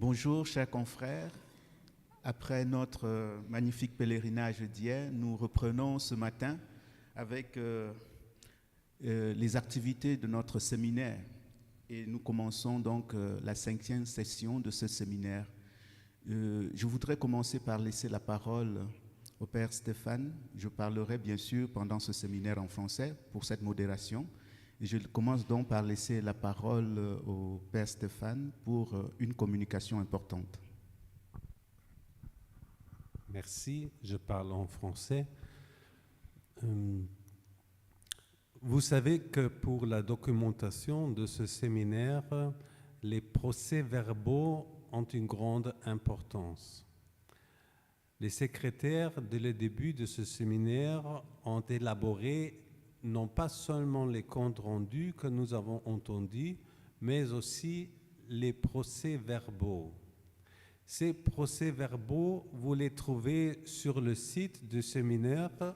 Bonjour, chers confrères. Après notre magnifique pèlerinage d'hier, nous reprenons ce matin avec les activités de notre séminaire. Et nous commençons donc la 5e session de ce séminaire. Je voudrais commencer par laisser la parole au Père Stéphane. Je parlerai bien sûr pendant ce séminaire en français pour cette modération. Et je commence donc par laisser la parole au Père Stéphane pour une communication importante. Merci, je parle en français. Vous savez que pour la documentation de ce séminaire, les procès-verbaux ont une grande importance. Les secrétaires, dès le début de ce séminaire, ont élaboré non pas seulement les comptes rendus que nous avons entendus, mais aussi les procès-verbaux. Ces procès-verbaux, vous les trouvez sur le site du séminaire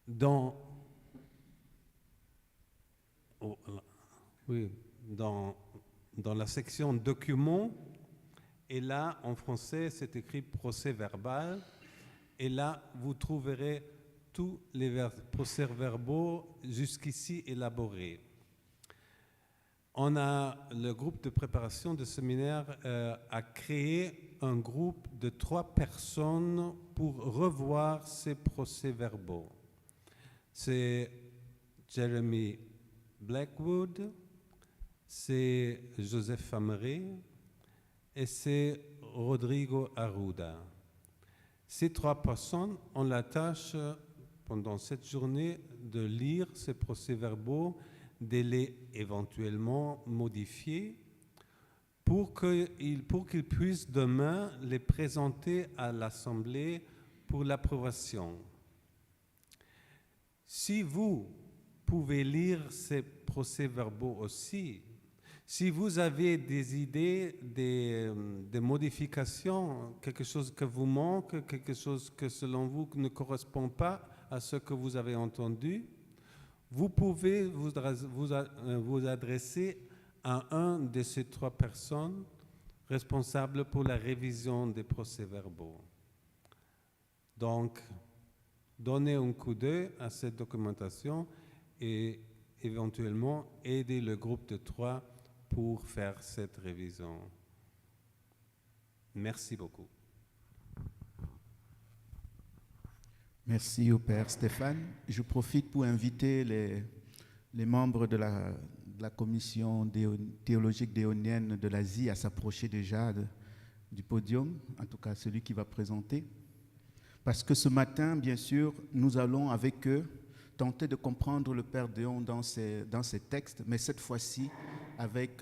dans la section documents. Et là, en français, c'est écrit procès-verbal. Et là, vous trouverez tous les procès-verbaux jusqu'ici élaborés. Le groupe de préparation de séminaire a créé un groupe de 3 personnes pour revoir ces procès-verbaux. C'est Jeremy Blackwood, c'est Joseph Famery et c'est Rodrigo Arruda. Ces 3 personnes ont la tâche pendant cette journée de lire ces procès-verbaux, de les éventuellement modifier pour qu'ils puissent demain les présenter à l'Assemblée pour l'approbation. Si vous pouvez lire ces procès-verbaux aussi, si vous avez des idées, des modifications, quelque chose que vous manque, quelque chose que selon vous ne correspond pas à ce que vous avez entendu, vous pouvez vous adresser à un de ces 3 personnes responsables pour la révision des procès-verbaux. Donc, donnez un coup d'œil à cette documentation et éventuellement aider le groupe de 3 pour faire cette révision. Merci beaucoup. Merci au Père Stéphane. Je profite pour inviter les membres de la commission théologique déhonienne de l'Asie à s'approcher déjà du podium, en tout cas celui qui va présenter. Parce que ce matin, bien sûr, nous allons avec eux tenter de comprendre le Père Dehon dans ses textes, mais cette fois-ci avec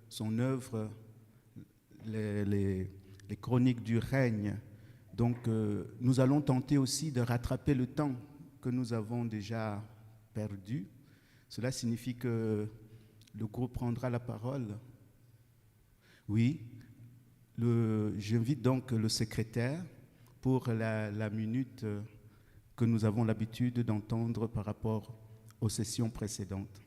son œuvre, les chroniques du règne. Donc, nous allons tenter aussi de rattraper le temps que nous avons déjà perdu. Cela signifie que le groupe prendra la parole. Oui, j'invite donc le secrétaire pour la minute que nous avons l'habitude d'entendre par rapport aux sessions précédentes.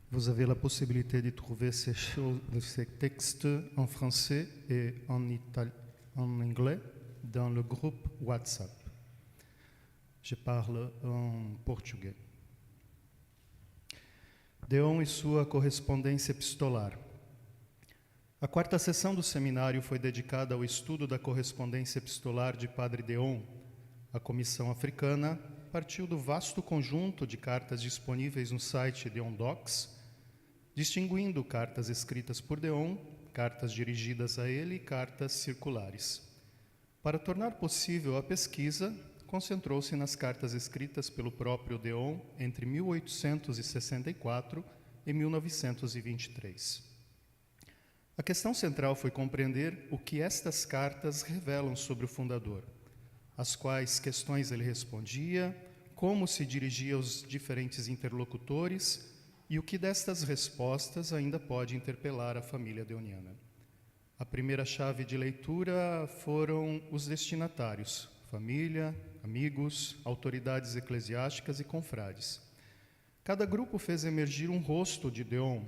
Vous avez la possibilité de trouver ces textes en français et en anglais dans le groupe WhatsApp. Je parle em português. Dehon e sua correspondência epistolar. A 4ª sessão do seminário foi dedicada ao estudo da correspondência epistolar de Padre Dehon. A Comissão Africana partiu do vasto conjunto de cartas disponíveis no site Dehon Docs, distinguindo cartas escritas por Dehon, cartas dirigidas a ele e cartas circulares. Para tornar possível a pesquisa, concentrou-se nas cartas escritas pelo próprio Dehon entre 1864 e 1923. A questão central foi compreender o que estas cartas revelam sobre o fundador, às quais questões ele respondia, como se dirigia aos diferentes interlocutores e o que destas respostas ainda pode interpelar a família dehoniana. A primeira chave de leitura foram os destinatários, família, amigos, autoridades eclesiásticas e confrades. Cada grupo fez emergir um rosto de Dehon,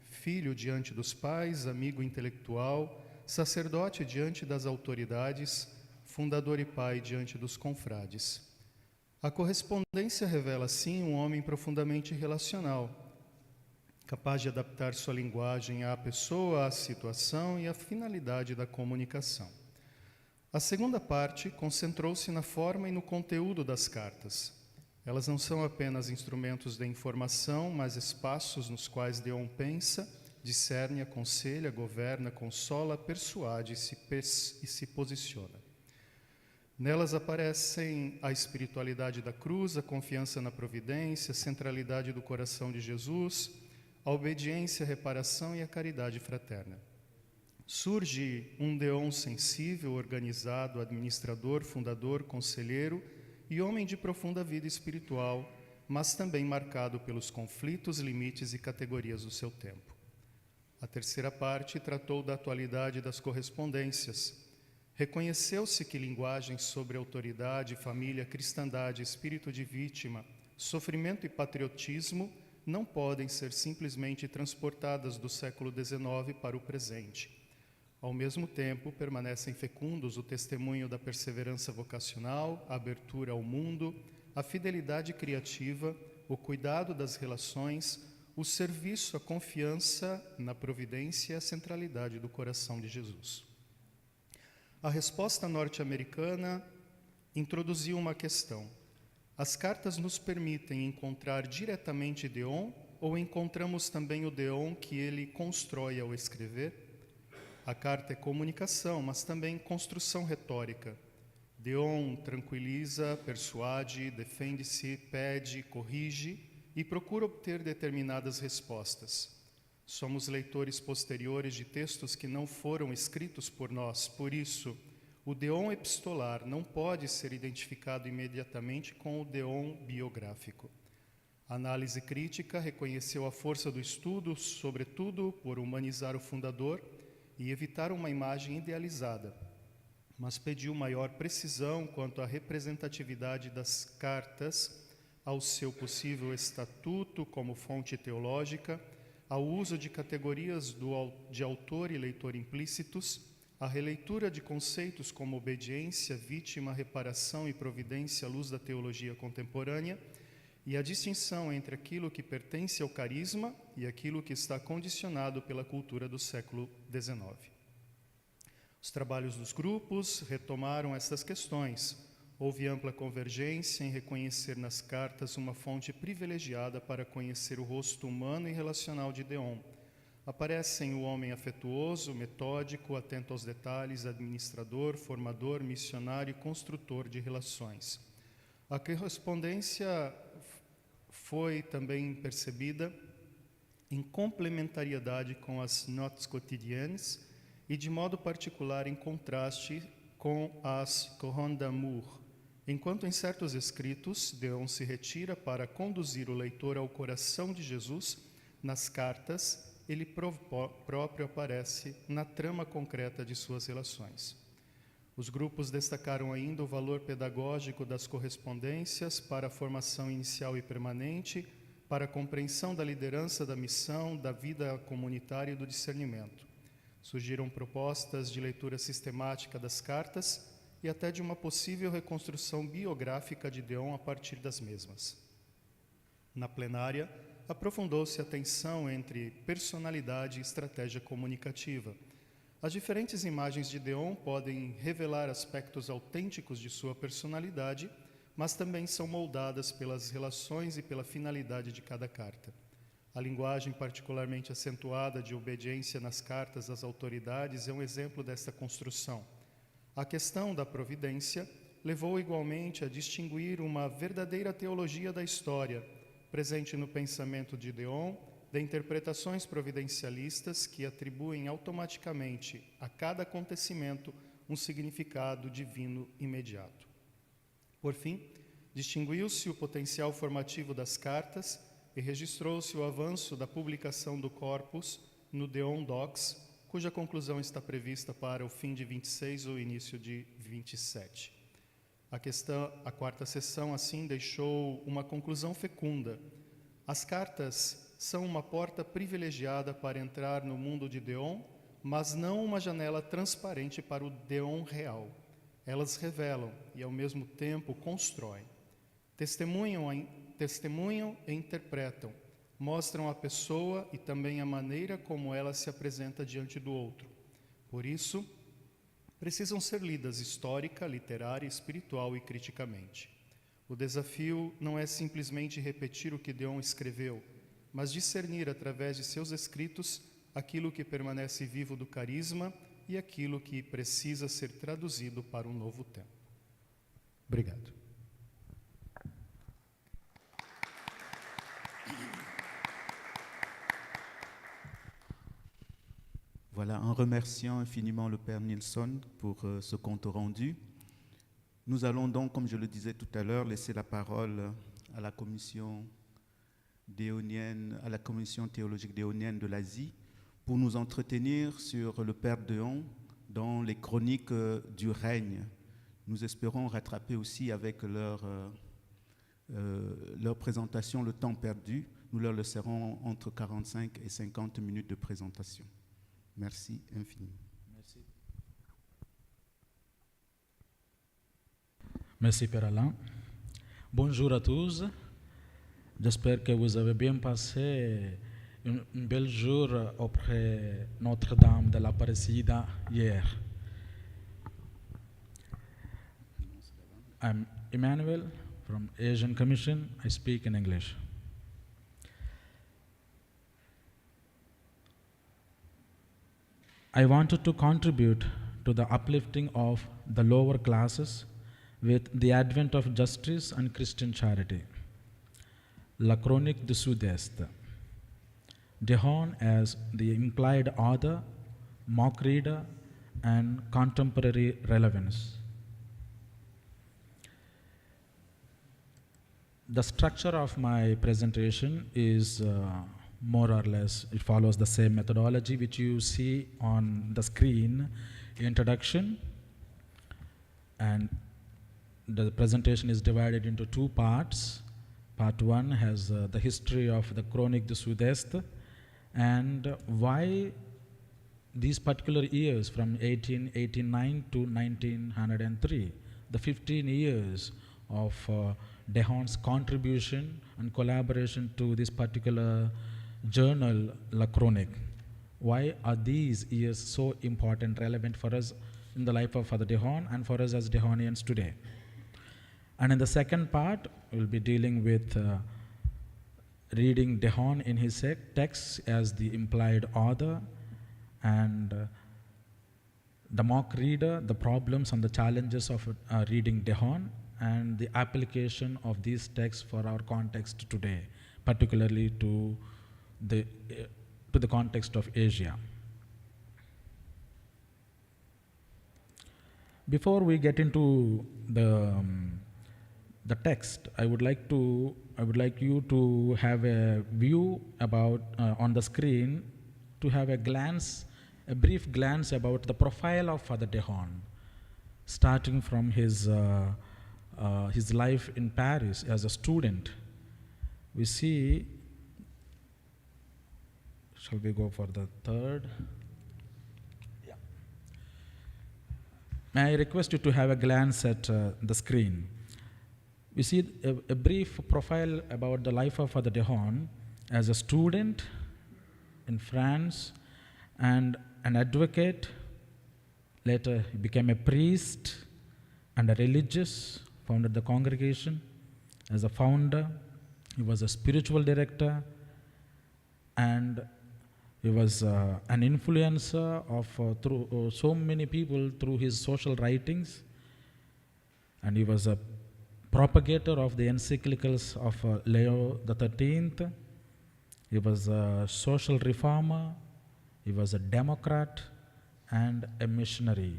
filho diante dos pais, amigo intelectual, sacerdote diante das autoridades, fundador e pai diante dos confrades. A correspondência revela, assim, um homem profundamente relacional, capaz de adaptar sua linguagem à pessoa, à situação e à finalidade da comunicação. A segunda parte concentrou-se na forma e no conteúdo das cartas. Elas não são apenas instrumentos de informação, mas espaços nos quais Dehon pensa, discerne, aconselha, governa, consola, persuade e se posiciona. Nelas aparecem a espiritualidade da cruz, a confiança na providência, a centralidade do coração de Jesus, a obediência, a reparação e a caridade fraterna. Surge um Dehon sensível, organizado, administrador, fundador, conselheiro e homem de profunda vida espiritual, mas também marcado pelos conflitos, limites e categorias do seu tempo. A terceira parte tratou da atualidade das correspondências. Reconheceu-se que linguagens sobre autoridade, família, cristandade, espírito de vítima, sofrimento e patriotismo não podem ser simplesmente transportadas do século XIX para o presente. Ao mesmo tempo, permanecem fecundos o testemunho da perseverança vocacional, a abertura ao mundo, a fidelidade criativa, o cuidado das relações, o serviço, a confiança na providência e a centralidade do coração de Jesus. A resposta norte-americana introduziu uma questão. As cartas nos permitem encontrar diretamente Dehon ou encontramos também o Dehon que ele constrói ao escrever? A carta é comunicação, mas também construção retórica. Dehon tranquiliza, persuade, defende-se, pede, corrige e procura obter determinadas respostas. Somos leitores posteriores de textos que não foram escritos por nós, por isso, o Dehon epistolar não pode ser identificado imediatamente com o Dehon biográfico. A análise crítica reconheceu a força do estudo, sobretudo por humanizar o fundador e evitar uma imagem idealizada, mas pediu maior precisão quanto à representatividade das cartas, ao seu possível estatuto como fonte teológica, ao uso de categorias de autor e leitor implícitos, a releitura de conceitos como obediência, vítima, reparação e providência à luz da teologia contemporânea e a distinção entre aquilo que pertence ao carisma e aquilo que está condicionado pela cultura do século XIX. Os trabalhos dos grupos retomaram essas questões. Houve ampla convergência em reconhecer nas cartas uma fonte privilegiada para conhecer o rosto humano e relacional de Dehon. Aparecem o homem afetuoso, metódico, atento aos detalhes, administrador, formador, missionário e construtor de relações. A correspondência foi também percebida em complementariedade com as notes quotidiennes e, de modo particular, em contraste com as couronnes d'amour. Enquanto em certos escritos, Dehon se retira para conduzir o leitor ao coração de Jesus, nas cartas, ele próprio aparece na trama concreta de suas relações. Os grupos destacaram ainda o valor pedagógico das correspondências para a formação inicial e permanente, para a compreensão da liderança, da missão, da vida comunitária e do discernimento. Surgiram propostas de leitura sistemática das cartas e até de uma possível reconstrução biográfica de Dehon a partir das mesmas. Na plenária, aprofundou-se a tensão entre personalidade e estratégia comunicativa. As diferentes imagens de Dehon podem revelar aspectos autênticos de sua personalidade, mas também são moldadas pelas relações e pela finalidade de cada carta. A linguagem particularmente acentuada de obediência nas cartas às autoridades é um exemplo desta construção. A questão da providência levou igualmente a distinguir uma verdadeira teologia da história, presente no pensamento de Dehon, de interpretações providencialistas que atribuem automaticamente a cada acontecimento um significado divino imediato. Por fim, distinguiu-se o potencial formativo das cartas e registrou-se o avanço da publicação do corpus no Dehon Docs, cuja conclusão está prevista para o fim de 26 ou início de 27. A quarta sessão, assim, deixou uma conclusão fecunda. As cartas são uma porta privilegiada para entrar no mundo de Dehon, mas não uma janela transparente para o Dehon real. Elas revelam e, ao mesmo tempo, constroem. Testemunham e interpretam. Mostram a pessoa e também a maneira como ela se apresenta diante do outro. Por isso, precisam ser lidas histórica, literária, espiritual e criticamente. O desafio não é simplesmente repetir o que Dehon escreveu, mas discernir através de seus escritos aquilo que permanece vivo do carisma e aquilo que precisa ser traduzido para um novo tempo. Obrigado. Voilà, en remerciant infiniment le Père Nilsson pour ce compte rendu. Nous allons donc, comme je le disais tout à l'heure, laisser la parole à la commission déhonienne, à la commission théologique déhonienne de l'Asie, pour nous entretenir sur le Père Dehon dans les chroniques du règne. Nous espérons rattraper aussi avec leur présentation le temps perdu. Nous leur laisserons entre 45 et 50 minutes de présentation. Merci infiniment. Merci. Merci Père Alain. Bonjour à tous. J'espère que vous avez bien passé un bel jour auprès Notre-Dame de l'Aparecida hier. I'm Emmanuel from Asian Commission. I speak in English. I wanted to contribute to the uplifting of the lower classes with the advent of justice and Christian charity. La Chronique du Sud-Est. Dehon as the implied author, mock reader, and contemporary relevance. The structure of my presentation is more or less, it follows the same methodology which you see on the screen. Introduction, and the presentation is divided into two parts. Part one has the history of the Chronique du Sud-Est and why these particular years from 1889 to 1903, the 15 years of Dehon's contribution and collaboration to this particular journal, La Chronique. Why are these years so important, relevant for us in the life of Father Dehon and for us as Dehonians today? And in the second part, we'll be dealing with reading Dehon in his texts as the implied author and the mock reader, the problems and the challenges of reading Dehon and the application of these texts for our context today, particularly to the context of Asia. Before we get into the text, I would like you to have a view about on the screen, to have a brief glance about the profile of Father Dehon, starting from his life in Paris as a student. We see. Shall we go for the third? Yeah. May I request you to have a glance at the screen. We see a brief profile about the life of Father Dehon as a student in France and an advocate. Later he became a priest and a religious, founded the congregation. As a founder, he was a spiritual director, and he was an influencer of through so many people through his social writings, and he was a propagator of the encyclicals of Leo XIII. He was a social reformer, he was a democrat, and a missionary.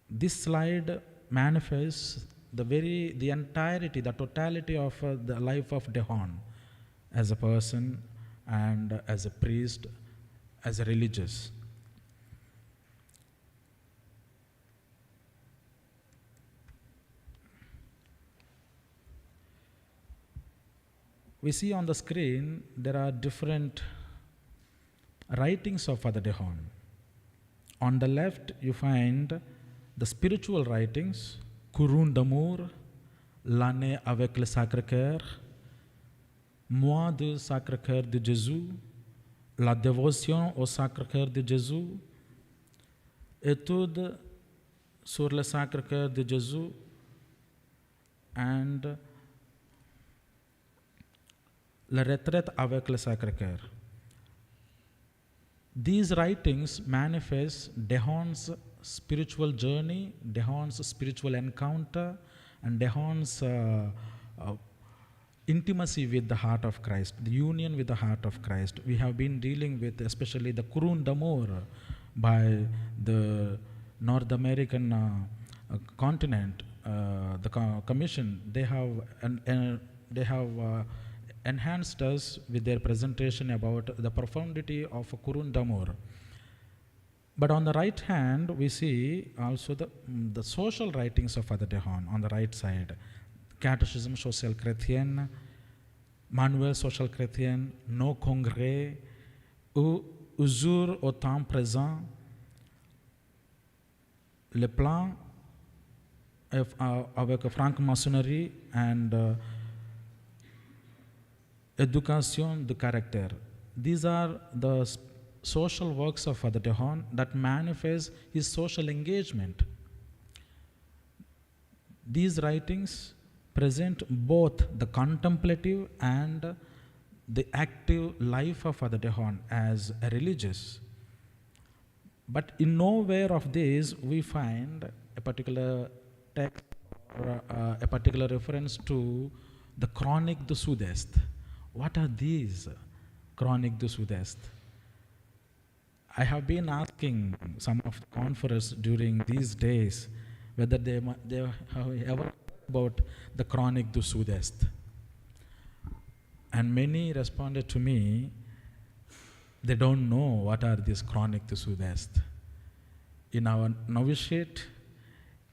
This slide manifests the entirety, the totality of the life of Dehon as a person and as a priest, as a religious. We see on the screen there are different writings of Father Dehon. On the left, you find the spiritual writings, Courant d'amour, L'année avec le Sacré-Cœur, Mois du Sacré-Cœur de Jésus, La dévotion au Sacré-Cœur de Jésus, Étude sur le Sacré-Cœur de Jésus, and La retraite avec le Sacré-Cœur. These writings manifest Dehon's spiritual journey, Dehon's spiritual encounter, and Dehon's intimacy with the heart of Christ, the union with the heart of Christ. We have been dealing with especially the Courant d'amour by the North American continent, the commission. They have enhanced us with their presentation about the profundity of Courant d'amour. But on the right hand, we see also the social writings of Father Dehon on the right side. Catéchisme social chrétien, Manuel social chrétien, Nos congrès, Usure au temps présent, Le plan avec franc-maçonnerie, and Education de caractère. These are the social works of Father Dehon that manifest his social engagement. These writings present both the contemplative and the active life of Father Dehon as a religious. But in nowhere of this we find a particular text or a particular reference to the Chronique du Sud-Est. What are these Chronique du Sud-Est? I have been asking some of the conference during these days whether they have ever heard about the Chronique du Sud-Est. And many responded to me, they don't know what are these Chronique du Sud-Est. In our novitiate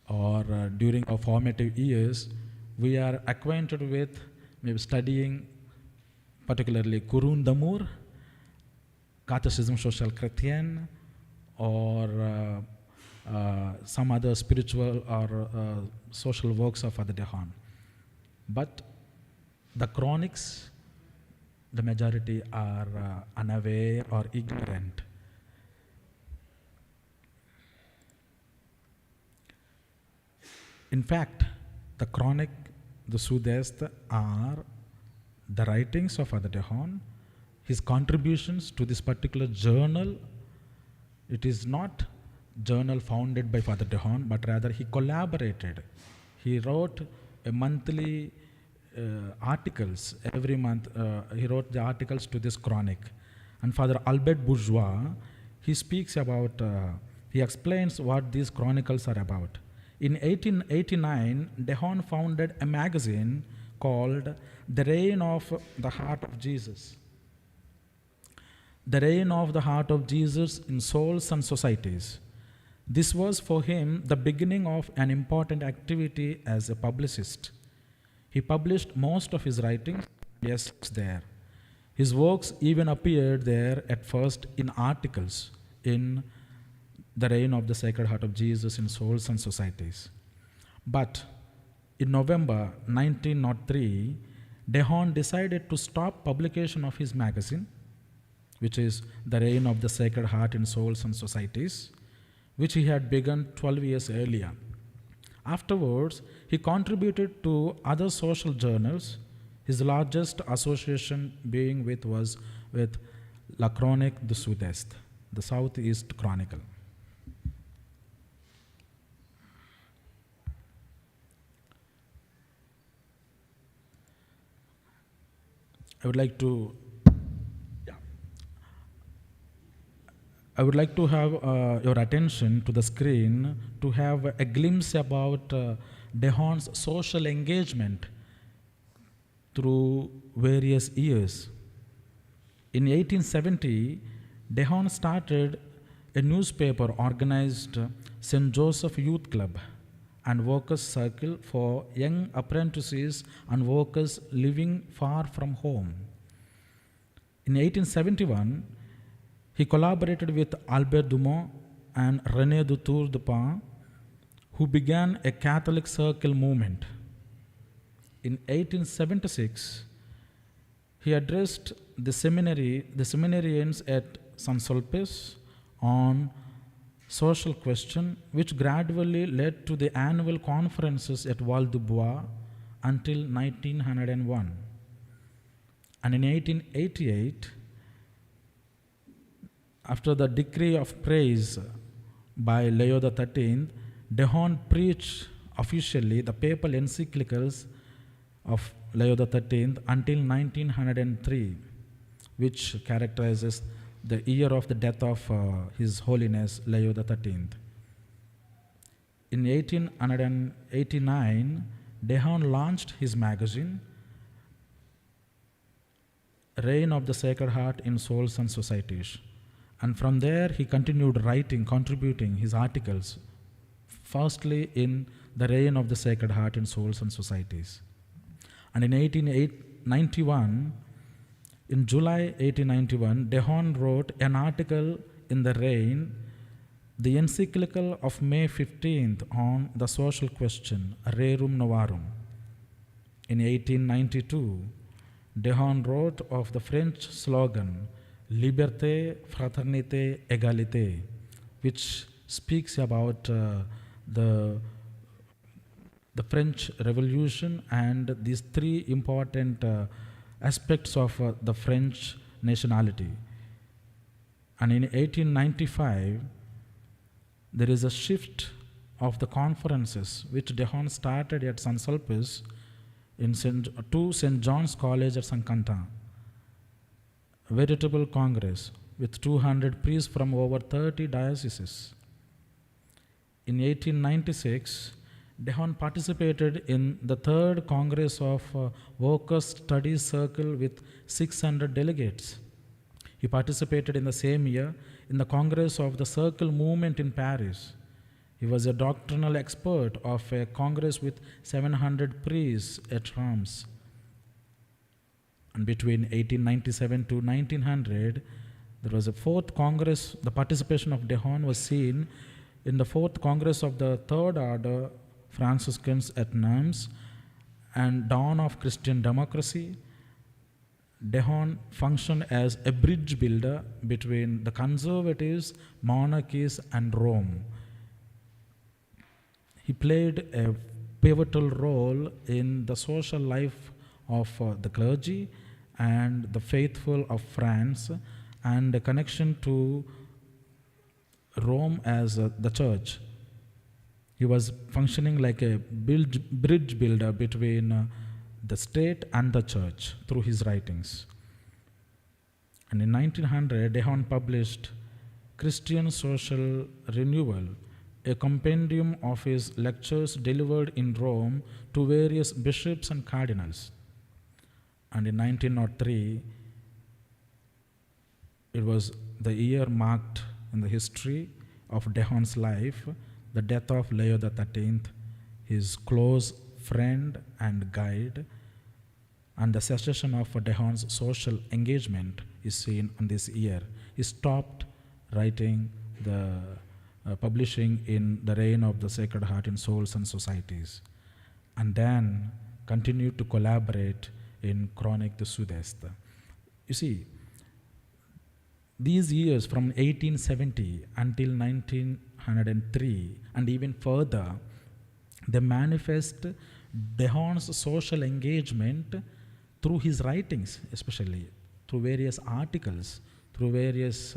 or during our formative years, we are acquainted with maybe studying particularly Courant d'amour, Catéchisme social chrétien, or some other spiritual or social works of Father Dehon. But the chronics, the majority are unaware or ignorant. In fact, the Chronique du Sud-Est are the writings of Father Dehon, his contributions to this particular journal. It is not journal founded by Father Dehon, but rather he collaborated. He wrote a monthly articles every month. He wrote the articles to this chronic. And Father Albert Bourgeois, he speaks about, he explains what these chronicles are about. In 1889, Dehon founded a magazine called The Reign of the Heart of Jesus. The Reign of the Heart of Jesus in Souls and Societies. This was for him the beginning of an important activity as a publicist. He published most of his writings and essays there. His works even appeared there at first in articles in The Reign of the Sacred Heart of Jesus in Souls and Societies. But in November 1903, Dehon decided to stop publication of his magazine, which is The Reign of the Sacred Heart in Souls and Societies, which he had begun 12 years earlier. Afterwards, he contributed to other social journals, his largest association being was with La Chronique du Sud-Est, the Southeast Chronicle. I would like to have your attention to the screen to have a glimpse about Dehon's social engagement through various years. In 1870, Dehon started a newspaper organized St. Joseph Youth Club and Workers' Circle for young apprentices and workers living far from home. In 1871, he collaborated with Albert Dumont and René Dutour de Pin, who began a Catholic circle movement. In 1876, he addressed the seminarians at San Sulpice on social question, which gradually led to the annual conferences at Val-du-Bois until 1901. And in 1888, after the decree of praise by Leo XIII, Dehon preached officially the papal encyclicals of Leo XIII until 1903, which characterizes the year of the death of His Holiness Leo XIII. In 1889, Dehon launched his magazine, Reign of the Sacred Heart in Souls and Societies. And from there, he continued writing, contributing his articles, firstly in the Reign of the Sacred Heart in Souls and Societies. And in 1891, in July 1891, Dehon wrote an article in the Reign, the encyclical of May 15th on the social question, Rerum Novarum. In 1892, Dehon wrote of the French slogan, Liberté, Fraternité, Égalité, which speaks about the French Revolution and these three important aspects of the French nationality. And in 1895, there is a shift of the conferences which Dehon started at San Sulpice to St. John's College at St. Quentin. Veritable Congress with 200 priests from over 30 dioceses. In 1896, Dehon participated in the third Congress of Workers' Studies Circle with 600 delegates. He participated in the same year in the Congress of the Circle Movement in Paris. He was a doctrinal expert of a Congress with 700 priests at Reims. And between 1897 to 1900, there was a fourth Congress. The participation of Dehon was seen in the fourth Congress of the Third Order Franciscans at Nimes and dawn of Christian democracy. Dehon functioned as a bridge builder between the conservatives, monarchies, and Rome. He played a pivotal role in the social life of the clergy and the faithful of France, and a connection to Rome as the church. He was functioning like a bridge builder between the state and the church through his writings. And in 1900, Dehon published Christian Social Renewal, a compendium of his lectures delivered in Rome to various bishops and cardinals. And in 1903, it was the year marked in the history of Dehon's life, the death of Leo XIII, his close friend and guide, and the cessation of Dehon's social engagement is seen on this year. He stopped writing publishing in the Reign of the Sacred Heart in Souls and Societies, and then continued to collaborate in Chronique du Sud-Est. You see, these years from 1870 until 1903 and even further, they manifest Dehon's social engagement through his writings, especially through various articles, through various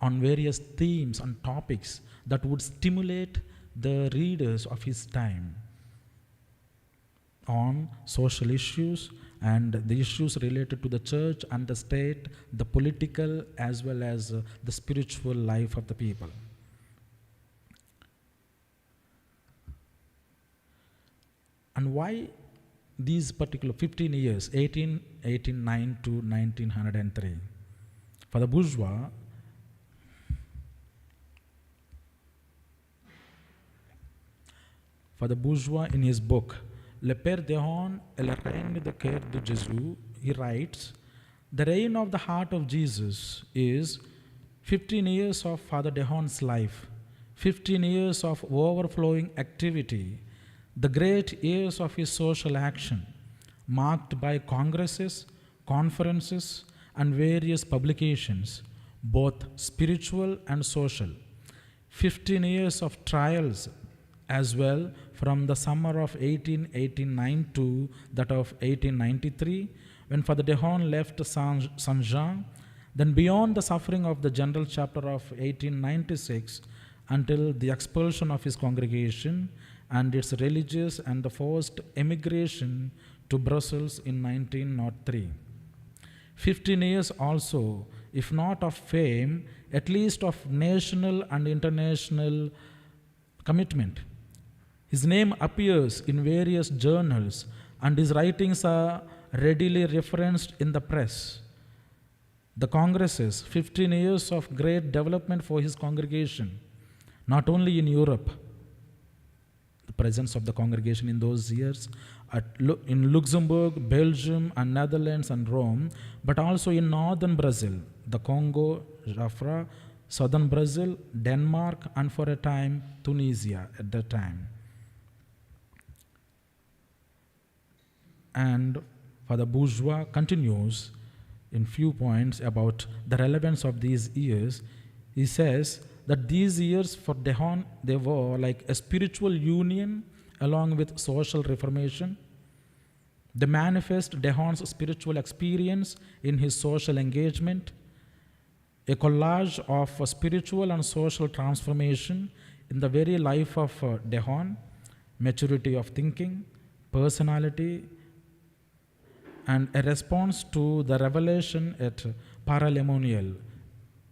on various themes and topics that would stimulate the readers of his time on social issues and the issues related to the church and the state, the political as well as the spiritual life of the people. And why these particular 15 years, 1889 to 1903. For the bourgeois, in his book Le Père Dehon et le règne de cœur de Jésus, he writes, the reign of the heart of Jesus is 15 years of Father Dehon's life, 15 years of overflowing activity, the great years of his social action, marked by congresses, conferences, and various publications, both spiritual and social. 15 years of trials as well, from the summer of 1889 to that of 1893, when Father Dehon left Saint-Jean, then beyond the suffering of the General Chapter of 1896 until the expulsion of his congregation and its religious and the forced emigration to Brussels in 1903. 15 years also, if not of fame, at least of national and international commitment. His name appears in various journals and his writings are readily referenced in the press. The congresses, 15 years of great development for his congregation, not only in Europe, the presence of the congregation in those years, in Luxembourg, Belgium, and Netherlands and Rome, but also in northern Brazil, the Congo, Jafra, southern Brazil, Denmark, and for a time, Tunisia at that time. And Father Bourgeois continues in few points about the relevance of these years. He says that these years for Dehon, they were like a spiritual union along with social reformation. They manifest Dehon's spiritual experience in his social engagement, a collage of spiritual and social transformation in the very life of Dehon, maturity of thinking, personality, and a response to the revelation at paralemonial,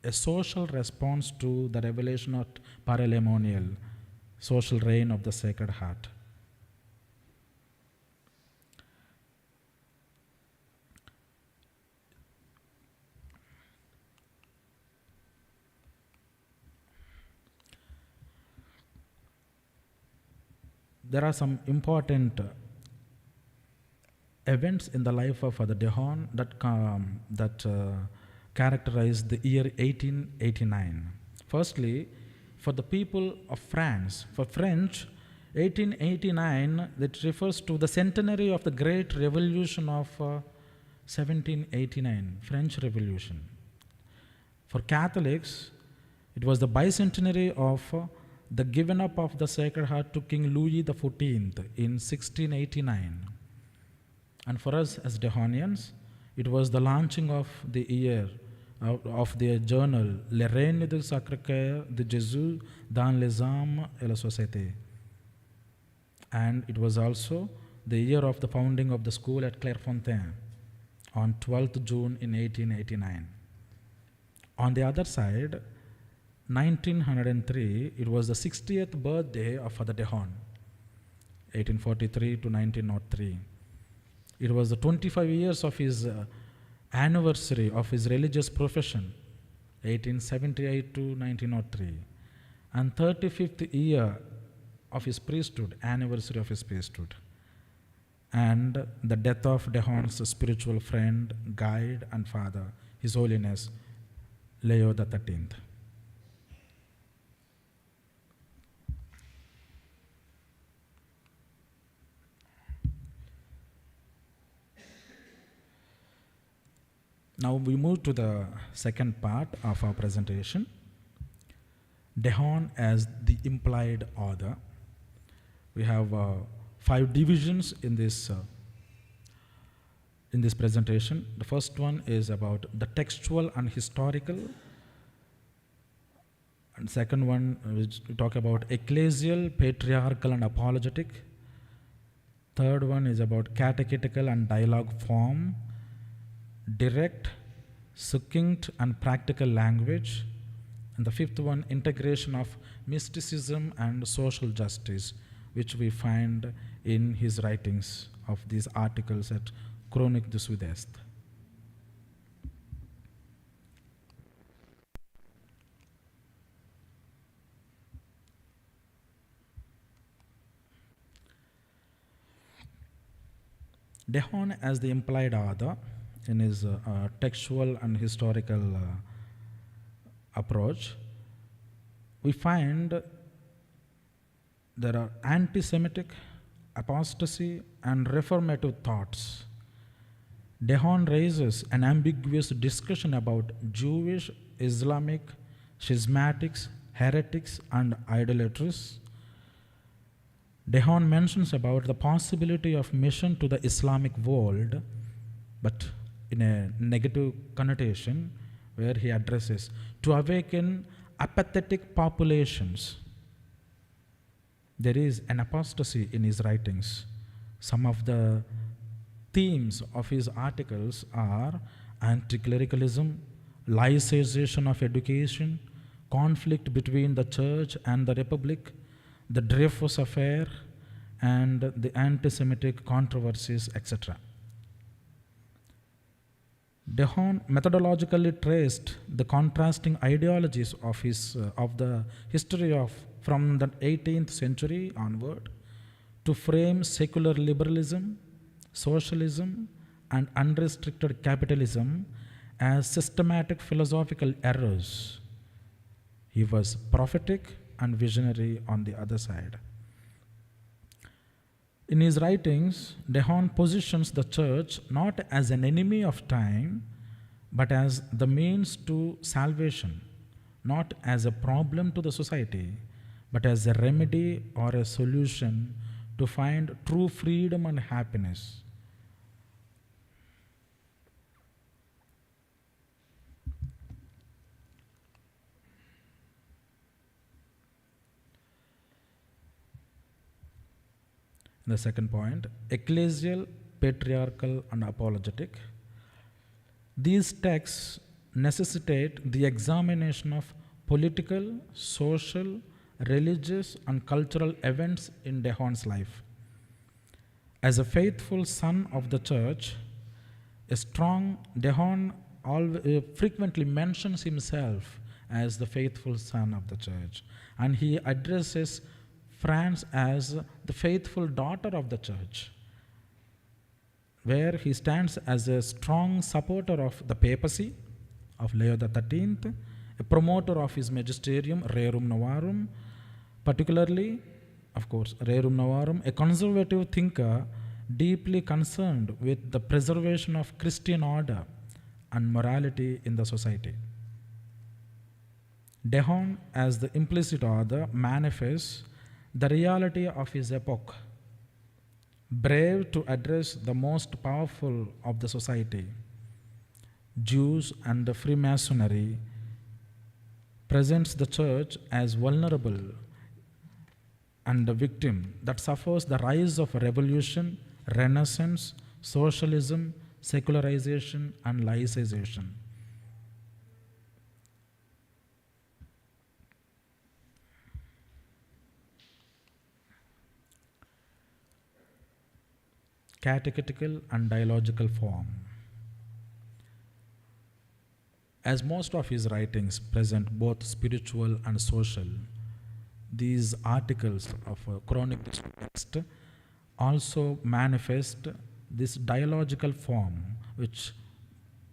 a social response to the revelation at paralemonial, social reign of the Sacred Heart. There are some important events in the life of Father Dehon that characterize the year 1889. Firstly, for the people of France, for French, 1889, that refers to the centenary of the Great Revolution of 1789, French Revolution. For Catholics, it was the bicentenary of the giving up of the Sacred Heart to King Louis XIV in 1689. And for us as Dehonians, it was the launching of the year of their journal, Le règne du Sacré-Cœur de Jésus dans les âmes et la société. And it was also the year of the founding of the school at Clairefontaine on 12th June in 1889. On the other side, 1903, it was the 60th birthday of Father Dehon, 1843 to 1903. It was the 25 years of his anniversary of his religious profession, 1878 to 1903, and 35th year of his priesthood, anniversary of his priesthood, and the death of Dehon's spiritual friend, guide, and father, His Holiness Leo XIII. Now we move to the second part of our presentation, Dehon as the implied author. We have 5 divisions in this presentation. The first one is about the textual and historical. And second one, we talk about ecclesial, patriarchal, and apologetic. Third one is about catechetical and dialogue form, direct, succinct, and practical language. And the fifth one, integration of mysticism and social justice, which we find in his writings of these articles at Chronique du Sud-Est. Dehon, as the implied author, in his textual and historical approach, we find there are anti-Semitic, apostasy, and reformative thoughts. Dehon raises an ambiguous discussion about Jewish, Islamic, schismatics, heretics, and idolaters. Dehon mentions about the possibility of mission to the Islamic world, but in a negative connotation, where he addresses to awaken apathetic populations. There is an apostasy in his writings. Some of the themes of his articles are anti-clericalism, laicization of education, conflict between the church and the republic, the Dreyfus affair, and the anti-Semitic controversies, etc. Dehon methodologically traced the contrasting ideologies of the history from the 18th century onward to frame secular liberalism, socialism, and unrestricted capitalism as systematic philosophical errors. He was prophetic and visionary on the other side. In his writings, Dehon positions the church not as an enemy of time, but as the means to salvation, not as a problem to the society, but as a remedy or a solution to find true freedom and happiness. The second point, ecclesial, patriarchal, and apologetic. These texts necessitate the examination of political, social, religious, and cultural events in Dehon's life. As a faithful son of the church, Dehon frequently mentions himself as the faithful son of the church, and he addresses France as the faithful daughter of the church, where he stands as a strong supporter of the papacy of Leo XIII, a promoter of his magisterium, Rerum Novarum, particularly, of course, Rerum Novarum, a conservative thinker deeply concerned with the preservation of Christian order and morality in the society. Dehon, as the implicit author, manifests the reality of his epoch, brave to address the most powerful of the society, Jews and the Freemasonry, presents the church as vulnerable and the victim that suffers the rise of revolution, renaissance, socialism, secularization, and laicization. Catechetical and dialogical form. As most of his writings present both spiritual and social, these articles of Chronique du Sud-Est also manifest this dialogical form, which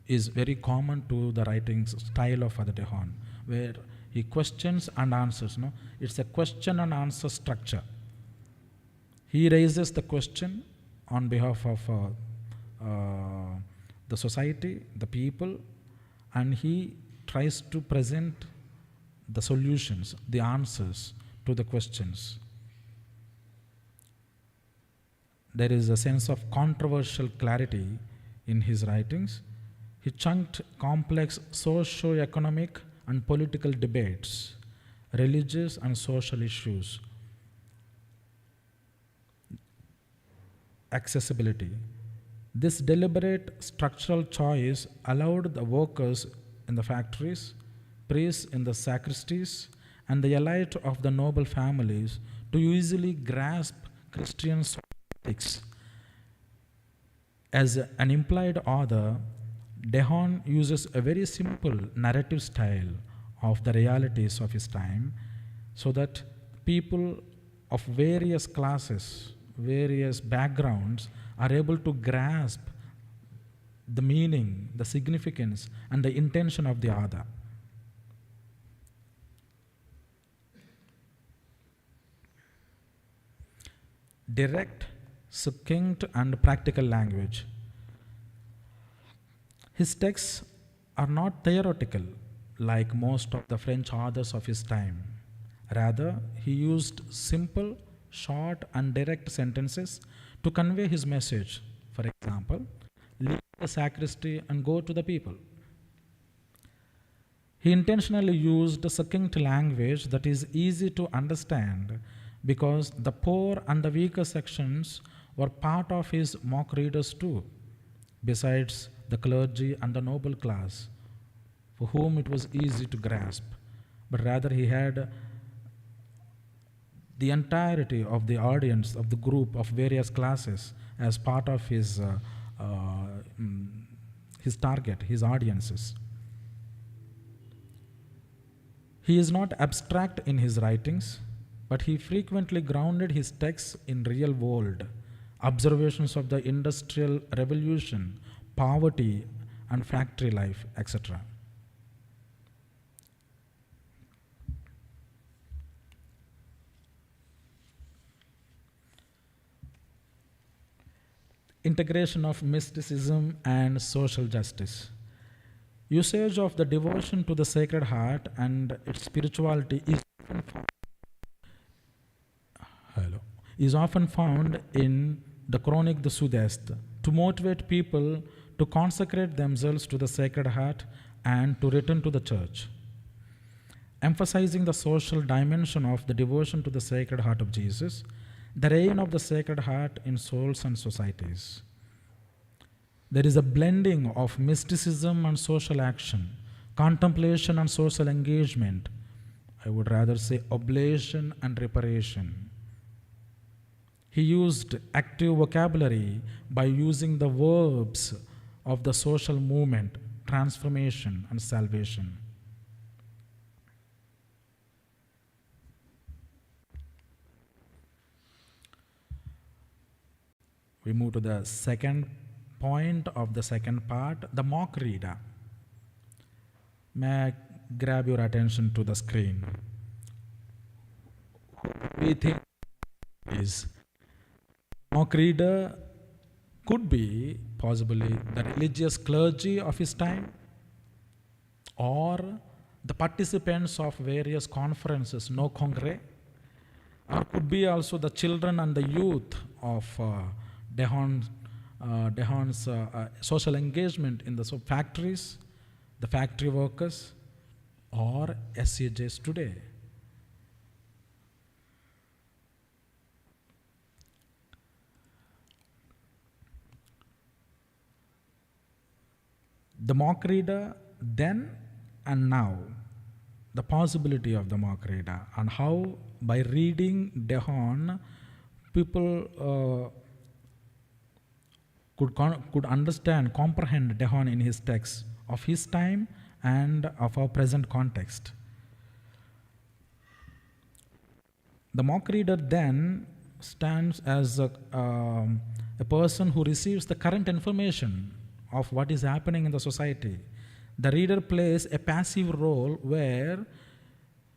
is very common to the writing style of Father Dehon, where he questions and answers. No? It's a question and answer structure. He raises the question on behalf of the society, the people, and he tries to present the solutions, the answers to the questions. There is a sense of controversial clarity in his writings. He chunked complex socio-economic and political debates, religious and social issues. Accessibility. This deliberate structural choice allowed the workers in the factories, priests in the sacristies, and the elite of the noble families to easily grasp Christian ethics. As an implied author, Dehon uses a very simple narrative style of the realities of his time so that people of various classes, various backgrounds are able to grasp the meaning, the significance, and the intention of the author. Direct, succinct, and practical language. His texts are not theoretical like most of the French authors of his time. Rather, he used simple, short, and direct sentences to convey his message. For example, leave the sacristy and go to the people. He intentionally used succinct language that is easy to understand because the poor and the weaker sections were part of his mock readers too, besides the clergy and the noble class, for whom it was easy to grasp. But rather he had the entirety of the audience, of the group of various classes as part of his target, his audiences. He is not abstract in his writings, but he frequently grounded his texts in real world observations of the industrial revolution, poverty, and factory life, etc. Integration of mysticism and social justice. Usage of the devotion to the Sacred Heart and its spirituality is often found in the Chronique du Sud-Est to motivate people to consecrate themselves to the Sacred Heart and to return to the Church. Emphasizing the social dimension of the devotion to the Sacred Heart of Jesus, the reign of the Sacred Heart in souls and societies. There is a blending of mysticism and social action, contemplation and social engagement. I would rather say oblation and reparation. He used active vocabulary by using the verbs of the social movement, transformation and salvation. We move to the second point of the second part, the mock reader. May I grab your attention to the screen? We think is mock reader could be possibly the religious clergy of his time or the participants of various conferences, no congrès, or could be also the children and the youth of Dehon's social engagement in the factories, the factory workers, or SCJs today. The mock reader then and now, the possibility of the mock reader, and how by reading Dehon, people could understand, comprehend Dehon in his texts of his time and of our present context. The mock reader then stands as a person who receives the current information of what is happening in the society. The reader plays a passive role where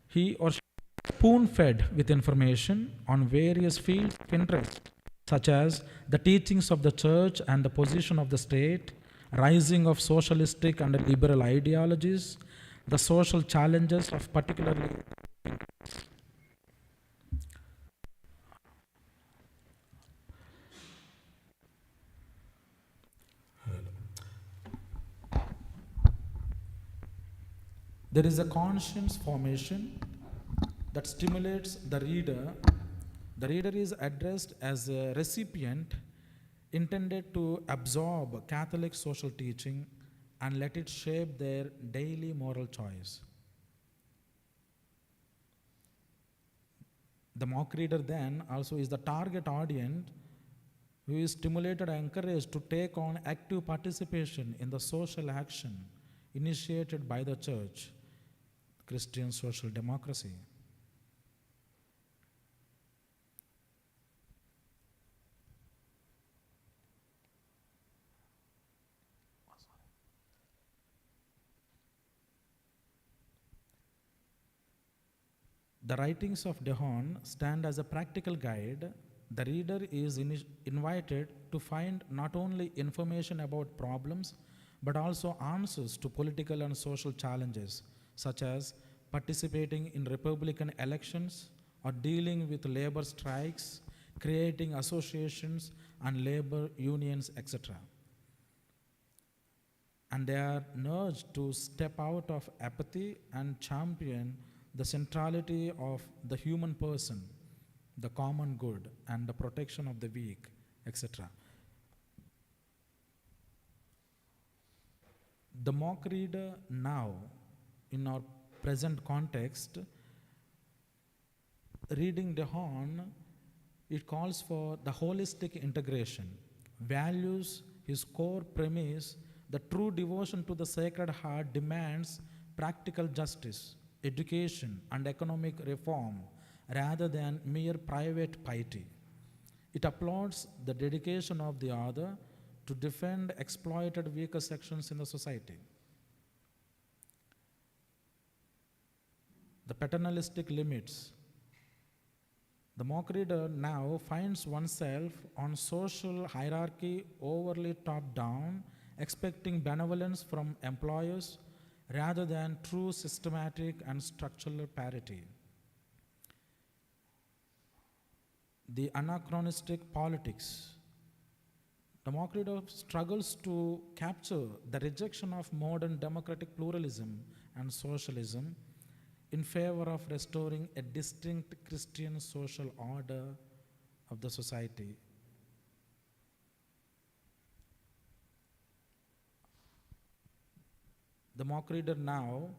he or she is spoon-fed with information on various fields of interest, such as the teachings of the church and the position of the state, rising of socialistic and liberal ideologies, the social challenges of particularly there is a conscience formation that stimulates the reader. The reader is addressed as a recipient intended to absorb Catholic social teaching and let it shape their daily moral choice. The mock reader then also is the target audience who is stimulated and encouraged to take on active participation in the social action initiated by the church, Christian social democracy. The writings of Dehon stand as a practical guide. The reader is invited to find not only information about problems, but also answers to political and social challenges, such as participating in Republican elections or dealing with labor strikes, creating associations and labor unions, etc. And they are urged to step out of apathy and champion the centrality of the human person, the common good, and the protection of the weak, etc. The mock reader now, in our present context, reading Dehon, it calls for the holistic integration, values his core premise. The true devotion to the Sacred Heart demands practical justice, education, and economic reform rather than mere private piety. It applauds the dedication of the author to defend exploited weaker sections in the society. The paternalistic limits. The mock reader now finds oneself on social hierarchy overly top-down, expecting benevolence from employers rather than true systematic and structural parity. The anachronistic politics. The mock reader struggles to capture the rejection of modern democratic pluralism and socialism in favor of restoring a distinct Christian social order of the society. The mock reader now,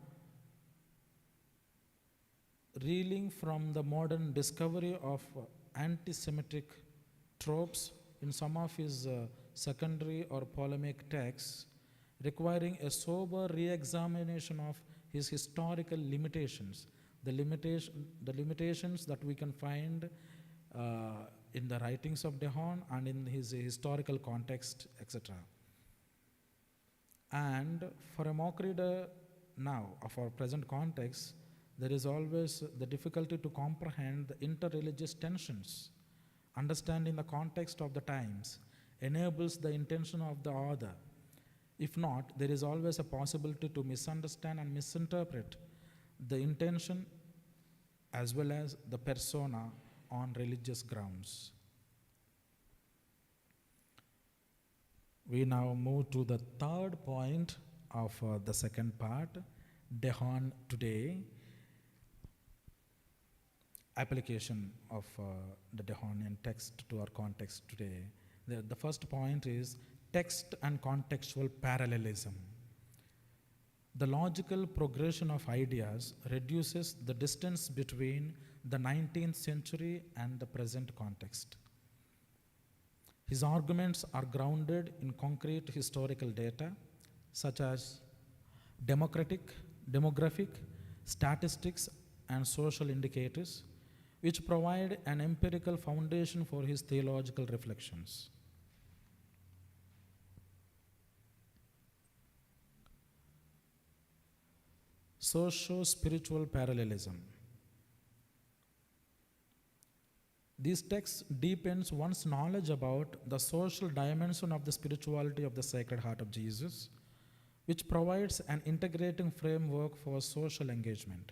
reeling from the modern discovery of anti-Semitic tropes in some of his secondary or polemic texts, requiring a sober re-examination of his historical limitations, the limitations that we can find in the writings of Dehon and in his historical context, etc. And for a mock reader now, of our present context, there is always the difficulty to comprehend the interreligious tensions. Understanding the context of the times enables the intention of the author. If not, there is always a possibility to misunderstand and misinterpret the intention as well as the persona on religious grounds. We now move to the third point of the second part, Dehon today, application of the Dehonian text to our context today. The first point is text and contextual parallelism. The logical progression of ideas reduces the distance between the 19th century and the present context. His arguments are grounded in concrete historical data, such as demographic, statistics, and social indicators, which provide an empirical foundation for his theological reflections. Socio-spiritual parallelism. These texts deepens one's knowledge about the social dimension of the spirituality of the Sacred Heart of Jesus, which provides an integrating framework for social engagement.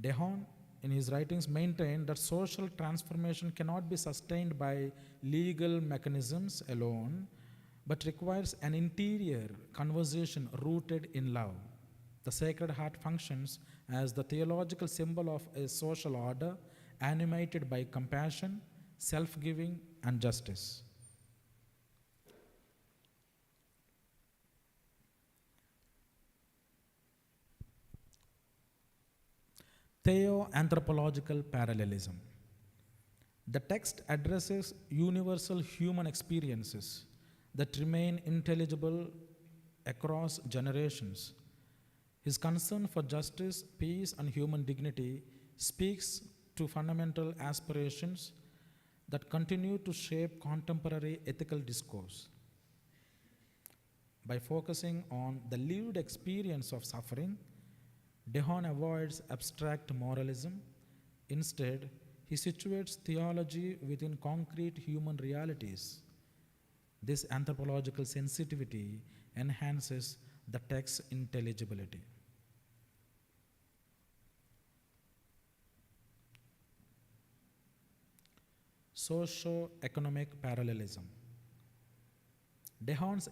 Dehon, in his writings, maintained that social transformation cannot be sustained by legal mechanisms alone, but requires an interior conversation rooted in love. The Sacred Heart functions as the theological symbol of a social order animated by compassion, self-giving, and justice. Theo-anthropological parallelism. The text addresses universal human experiences that remain intelligible across generations. His concern for justice, peace, and human dignity speaks to fundamental aspirations that continue to shape contemporary ethical discourse. By focusing on the lived experience of suffering, Dehon avoids abstract moralism. Instead, he situates theology within concrete human realities. This anthropological sensitivity enhances the text's intelligibility. Socio-economic parallelism. Dehon's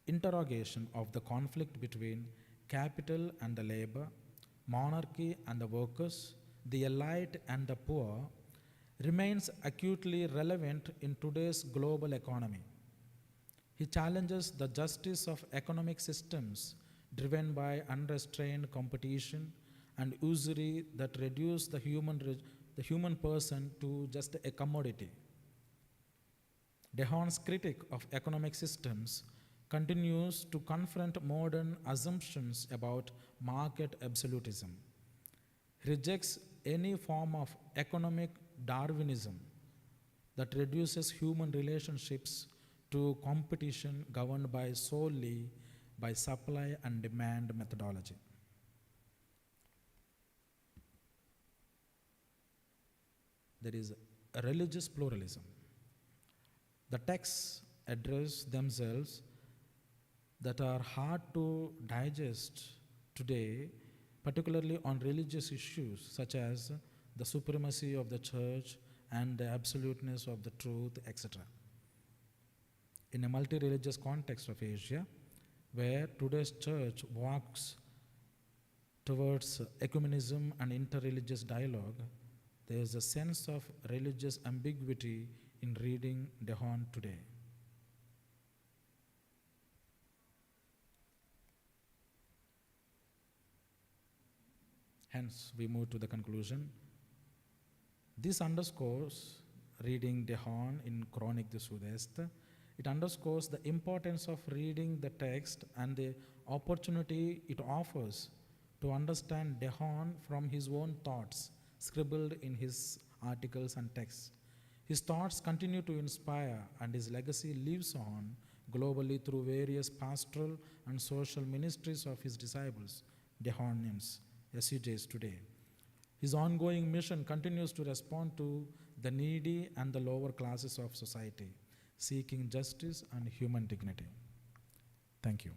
interrogation of the conflict between capital and the labor, monarchy and the workers, the elite and the poor, remains acutely relevant in today's global economy. He challenges the justice of economic systems driven by unrestrained competition and usury that reduce the human person to just a commodity. Dehon's critique of economic systems continues to confront modern assumptions about market absolutism. He rejects any form of economic Darwinism that reduces human relationships to competition governed solely by supply and demand methodology. There is a religious pluralism. The texts address themselves that are hard to digest today, particularly on religious issues such as the supremacy of the church and the absoluteness of the truth, etc. In a multi-religious context of Asia, where today's church walks towards ecumenism and interreligious dialogue, there is a sense of religious ambiguity in reading Dehon today. Hence, we move to the conclusion. This underscores, reading Dehon in Chronique du Sud-Est, it underscores the importance of reading the text and the opportunity it offers to understand Dehon from his own thoughts, scribbled in his articles and texts. His thoughts continue to inspire, and his legacy lives on globally through various pastoral and social ministries of his disciples, Dehonians, SUJs today. His ongoing mission continues to respond to the needy and the lower classes of society, seeking justice and human dignity. Thank you.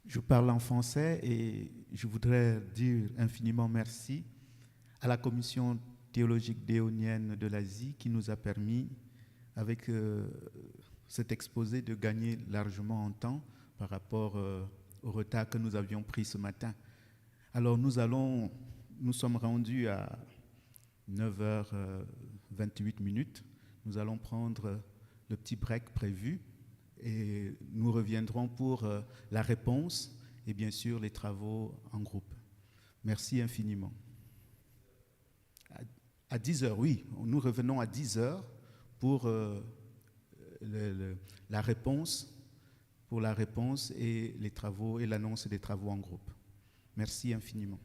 Je parle en français et je voudrais dire infiniment merci à la Commission théologique déhonienne de l'Asie qui nous a permis, avec cet exposé, de gagner largement en temps par rapport au retard que nous avions pris ce matin. Alors nous sommes rendus à 9h28. Nous allons prendre le petit break prévu et nous reviendrons pour la réponse et bien sûr les travaux en groupe. Merci infiniment. À 10h, oui, nous revenons à 10h pour la réponse et les travaux et l'annonce des travaux en groupe. Merci infiniment.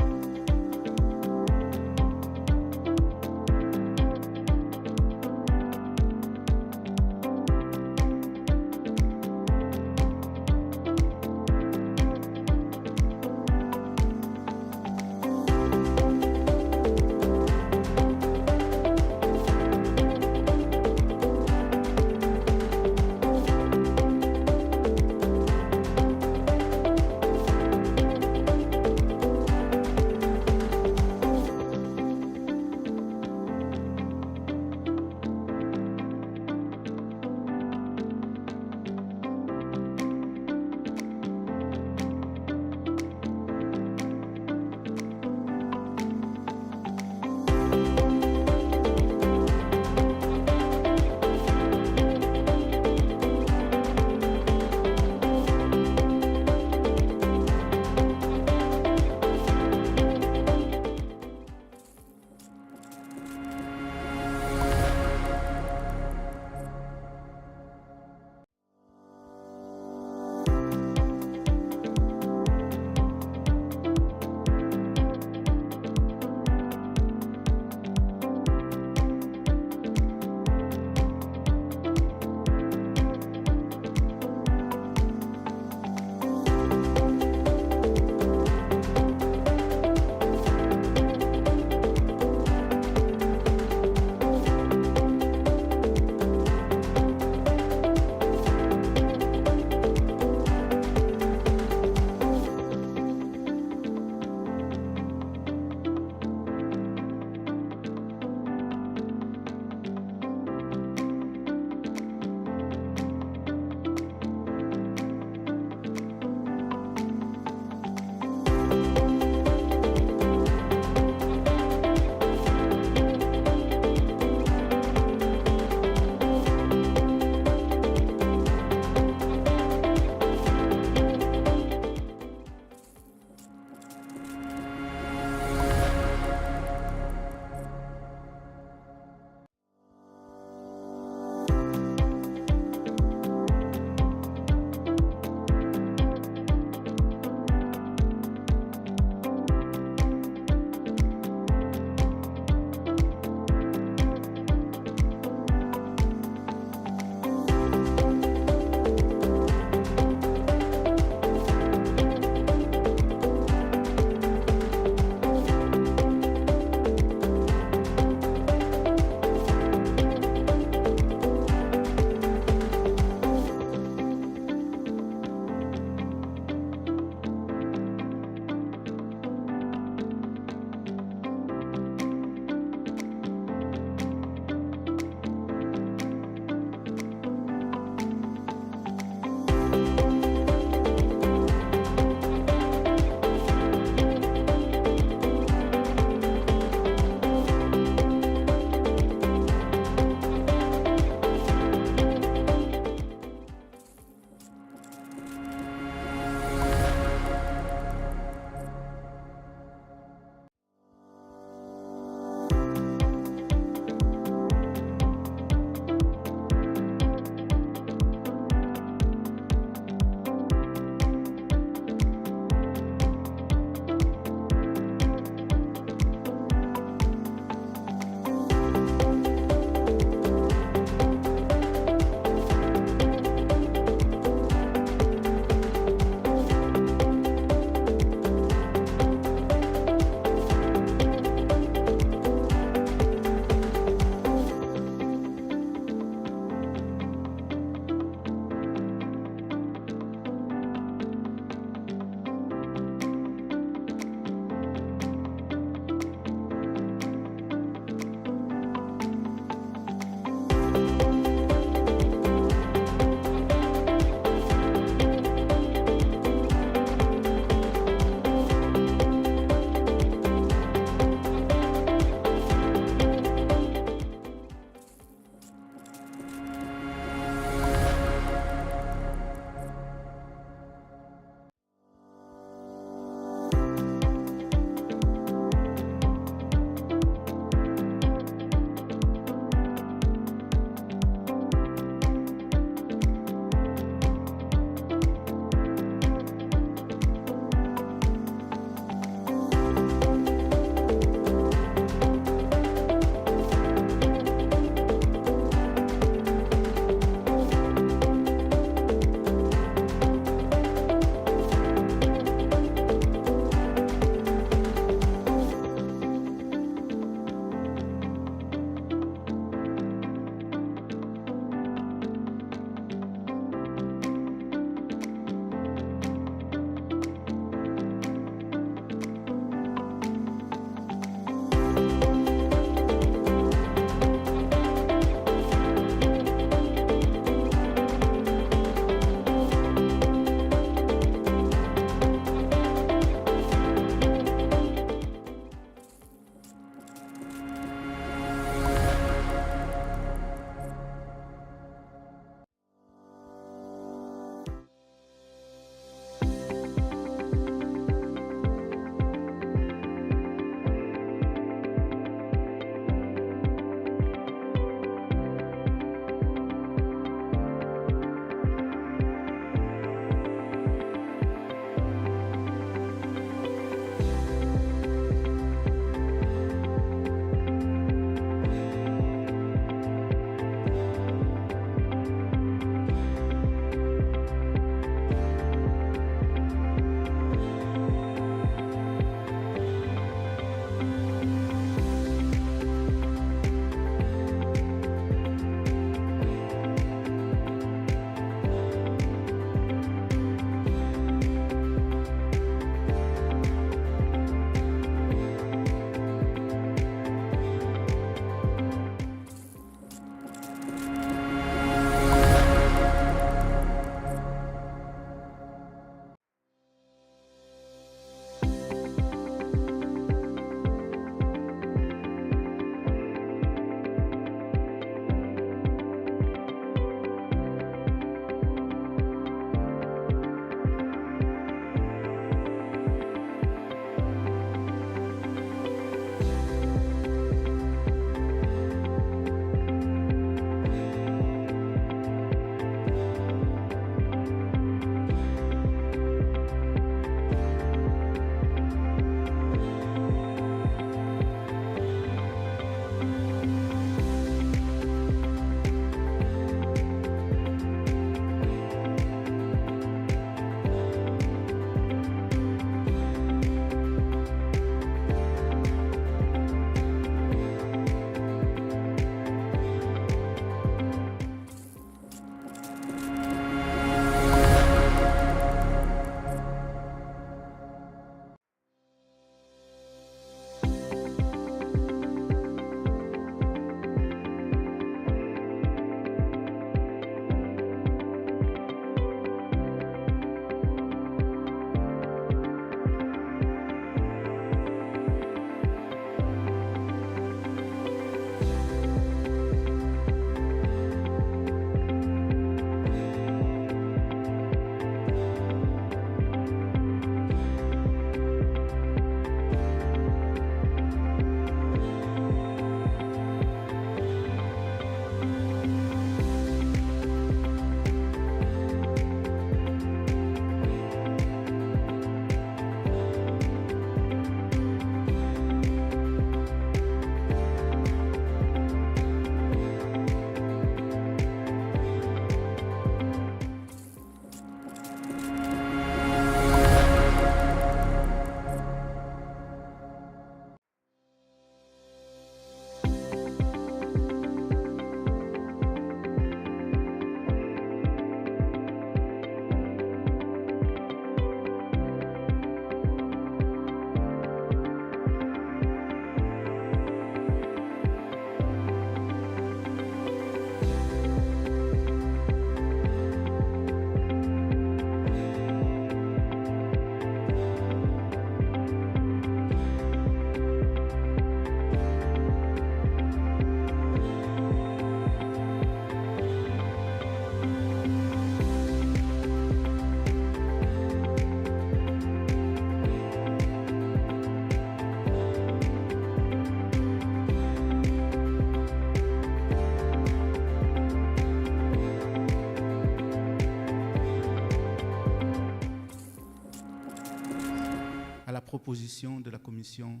proposition de la Commission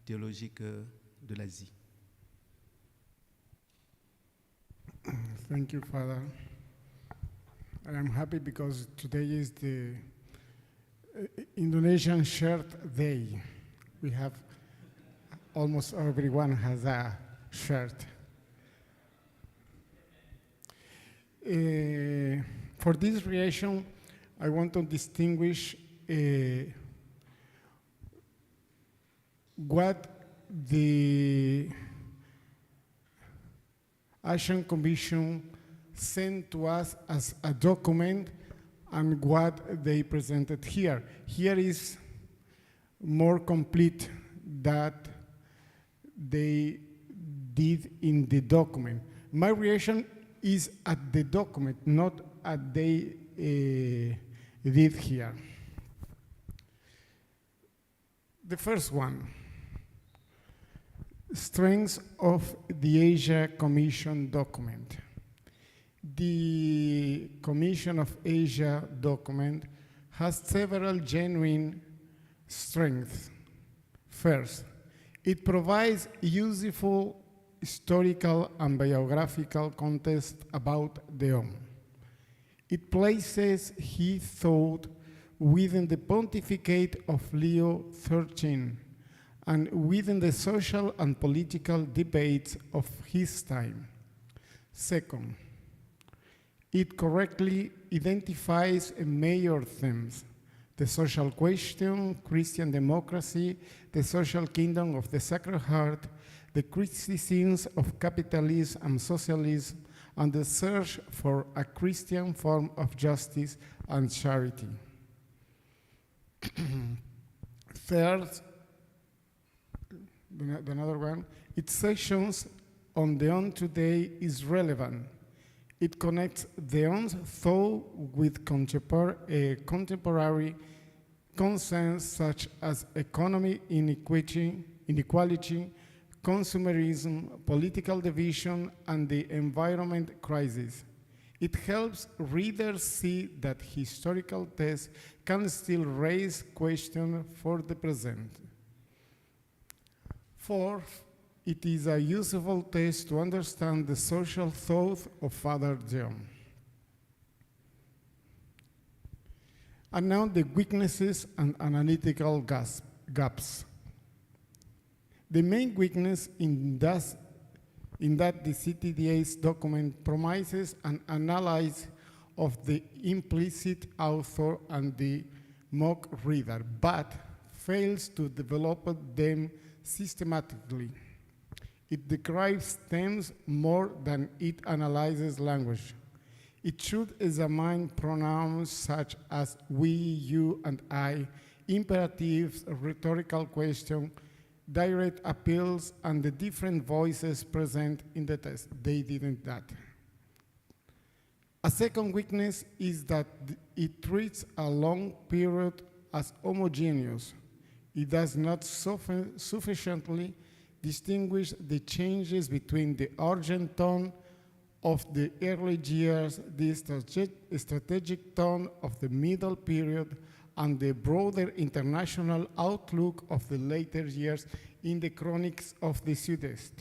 théologique de l'Asie. Thank you, Father. And I'm happy because today is the Indonesian shirt day. We have almost everyone has a shirt. For this reaction, I want to distinguish what the Asian Commission sent to us as a document and what they presented here. Here is more complete that they did in the document. My reaction is at the document, not at they did here. The first one, strengths of the Asia Commission document. The Commission of Asia document has several genuine strengths. First, it provides useful historical and biographical context about Dehon. It places his thought within the pontificate of Leo XIII and within the social and political debates of his time. Second, it correctly identifies major themes: the social question, Christian democracy, the social kingdom of the Sacred Heart, the criticisms of capitalism and socialism, and the search for a Christian form of justice and charity. Third, another one, its sections on Dehon today is relevant. It connects Dehon's thought with contemporary concerns such as economic inequality, consumerism, political division, and the environment crisis. It helps readers see that historical texts can still raise questions for the present. Fourth, it is a useful text to understand the social thought of Father Dehon. And now the weaknesses and analytical gaps. The main weakness in that the CTDA's document promises an analysis of the implicit author and the mock reader, but fails to develop them systematically. It describes themes more than it analyzes language. It should examine pronouns such as we, you, and I, imperatives, rhetorical questions, direct appeals, and the different voices present in the text. They didn't that. A second weakness is that it treats a long period as homogeneous. It does not sufficiently distinguish the changes between the urgent tone of the early years, the strategic tone of the middle period, and the broader international outlook of the later years in the chronics of the Sud-Est.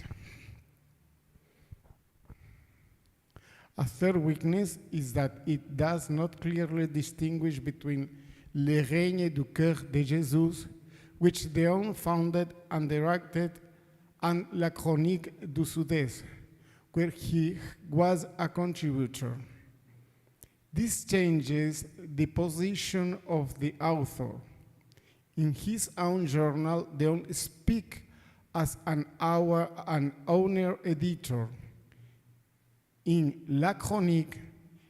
A third weakness is that it does not clearly distinguish between Le Règne du Cœur de Jésus, which Dehon founded and directed, and La Chronique du Sud-Est, where he was a contributor. This changes the position of the author. In his own journal, Dehon speaks as an owner editor. In La Chronique,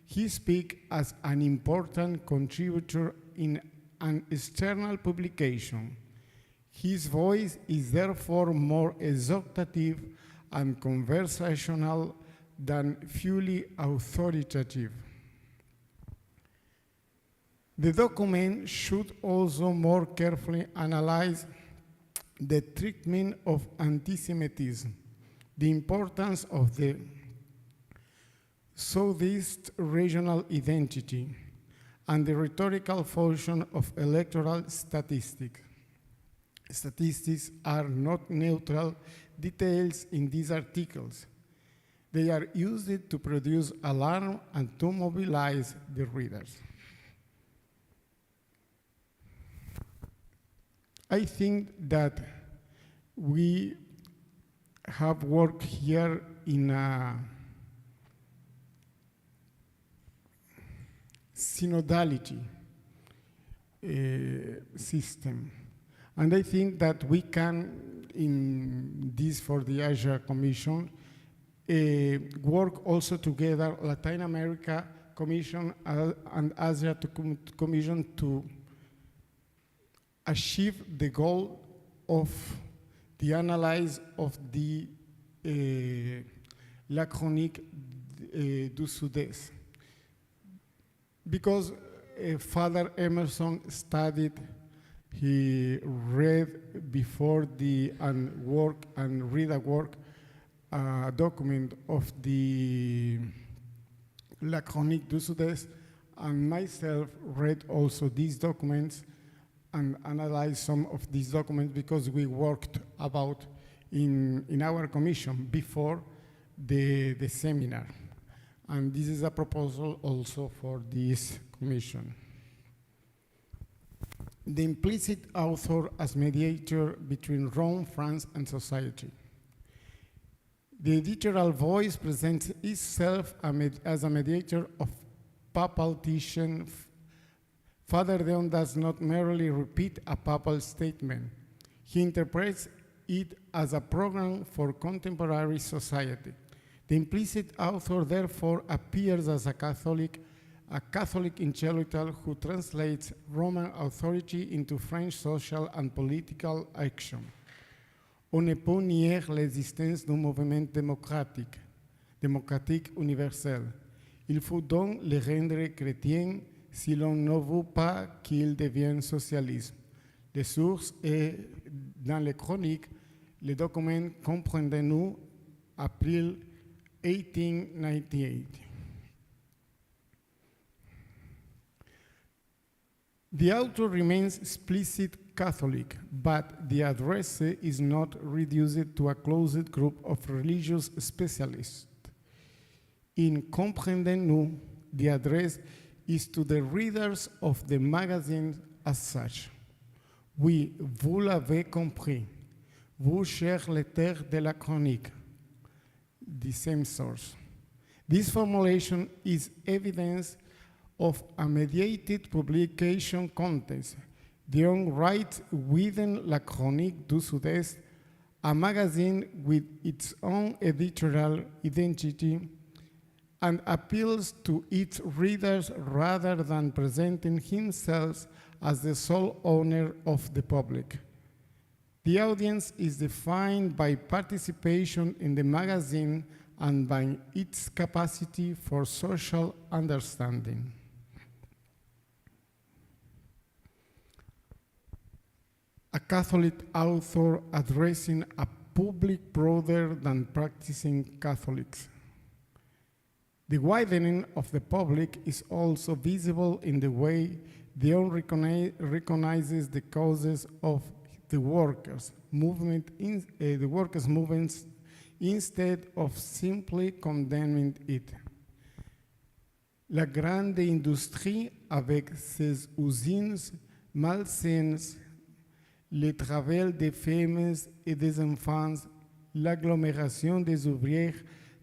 he speaks as an important contributor in an external publication. His voice is therefore more exhortative and conversational than fully authoritative. The document should also more carefully analyze the treatment of anti-Semitism, the importance of the Southeast regional identity, and the rhetorical function of electoral statistics. Statistics are not neutral details in these articles. They are used to produce alarm and to mobilize the readers. I think that we have worked here in a synodality system. And I think that we can, in this for the Asia Commission, work also together, Latin America Commission and Asia Commission, to achieve the goal of the analysis of the La Chronique du Sud-Est. Because Father Emerson studied, he read before the read a work, a document of the La Chronique du Sud-Est, and myself read also these documents and analyzed some of these documents because we worked about in our commission before the seminar. And this is a proposal also for this commission. The implicit author as mediator between Rome, France, and society. The editorial voice presents itself as a mediator of papal teaching. Father Dehon does not merely repeat a papal statement. He interprets it as a program for contemporary society. The implicit author therefore appears as a Catholic intellectual who translates Roman authority into French social and political action. On ne peut nier l'existence d'un mouvement démocratique universel. Il faut donc le rendre chrétien si l'on ne veut pas qu'il devienne socialiste. Les sources et dans les chroniques, les documents Comprendez-nous, April 1898. The author remains explicit Catholic, but the address is not reduced to a closed group of religious specialists. In Comprendez-nous, the address is to the readers of the magazine as such. Oui, vous l'avez compris. Vous, chers lecteurs de la chronique, the same source. This formulation is evidence of a mediated publication context. Dehon writes within La Chronique du Sud-Est, a magazine with its own editorial identity, and appeals to its readers rather than presenting himself as the sole owner of the public. The audience is defined by participation in the magazine and by its capacity for social understanding. A Catholic author addressing a public broader than practicing Catholics. The widening of the public is also visible in the way Dehon recognizes the causes of the workers' movements instead of simply condemning it. La grande industrie avec ses usines malsaines, le travail des femmes et des enfants, l'agglomération des ouvriers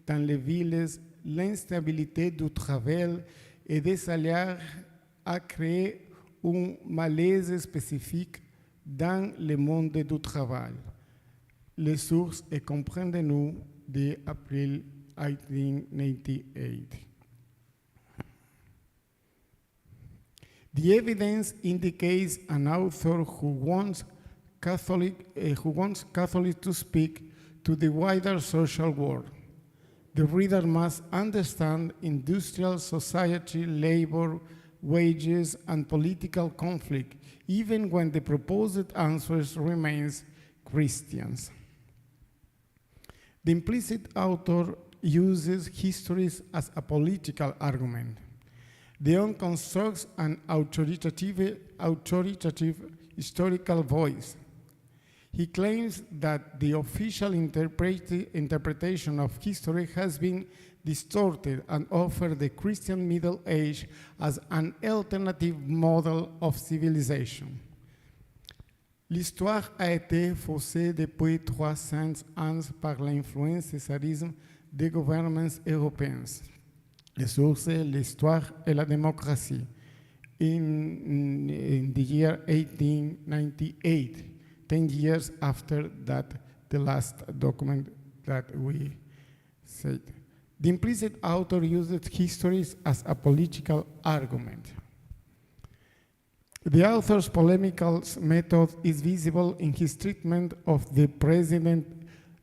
dans les villes, l'instabilité du travail et des salaires a créé un malaise spécifique dans le monde du travail. Les sources et Comprendez-nous de April 1898. The evidence indicates an author who wants Catholics to speak to the wider social world. The reader must understand industrial society, labor, wages, and political conflict, even when the proposed answers remains Christians. The implicit author uses histories as a political argument. Dehon constructs an authoritative historical voice. He claims that the official interpretation of history has been distorted and offered the Christian Middle Age as an alternative model of civilization. L'histoire a été faussée depuis 300 ans par l'influence et charisme des gouvernements européens. Les sources, l'histoire et la démocratie. In the year 1898, 10 years after that, the last document that we said. The implicit author used histories as a political argument. The author's polemical method is visible in his treatment of the President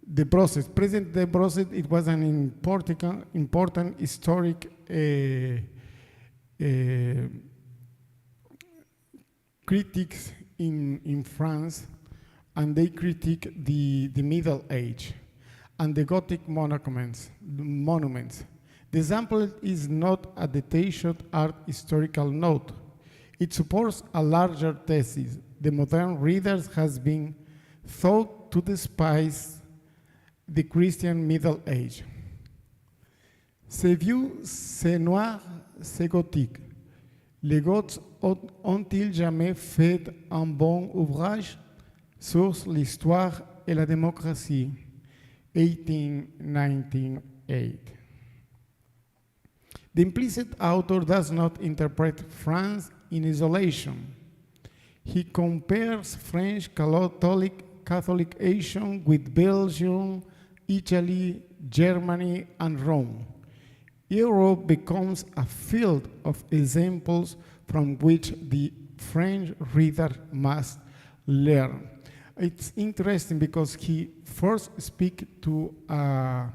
de Brosset. President de Brosset, it was an important historic critics in France, and they critique the Middle Age and the Gothic monuments. The example is not a detached art historical note. It supports a larger thesis. The modern readers has been thought to despise the Christian Middle Age. C'est vieux, c'est noir, c'est gothique. Les Goths ont-ils jamais fait un bon ouvrage sur l'histoire et la démocratie? 1898. The implicit author does not interpret France in isolation. He compares French Catholic Asian with Belgium, Italy, Germany, and Rome. Europe becomes a field of examples from which the French reader must learn. It's interesting because he first speaks to a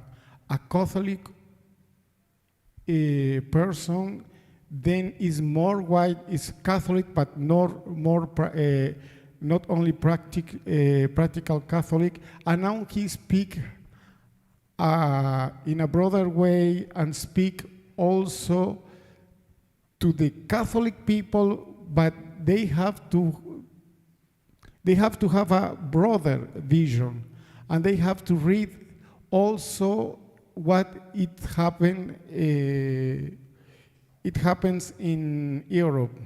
Catholic person, then is more white, is Catholic, but not only practical Catholic, and now he speaks in a broader way and speak also to the Catholic people, but they have to have a broader vision, and they have to read also what it happens in Europe.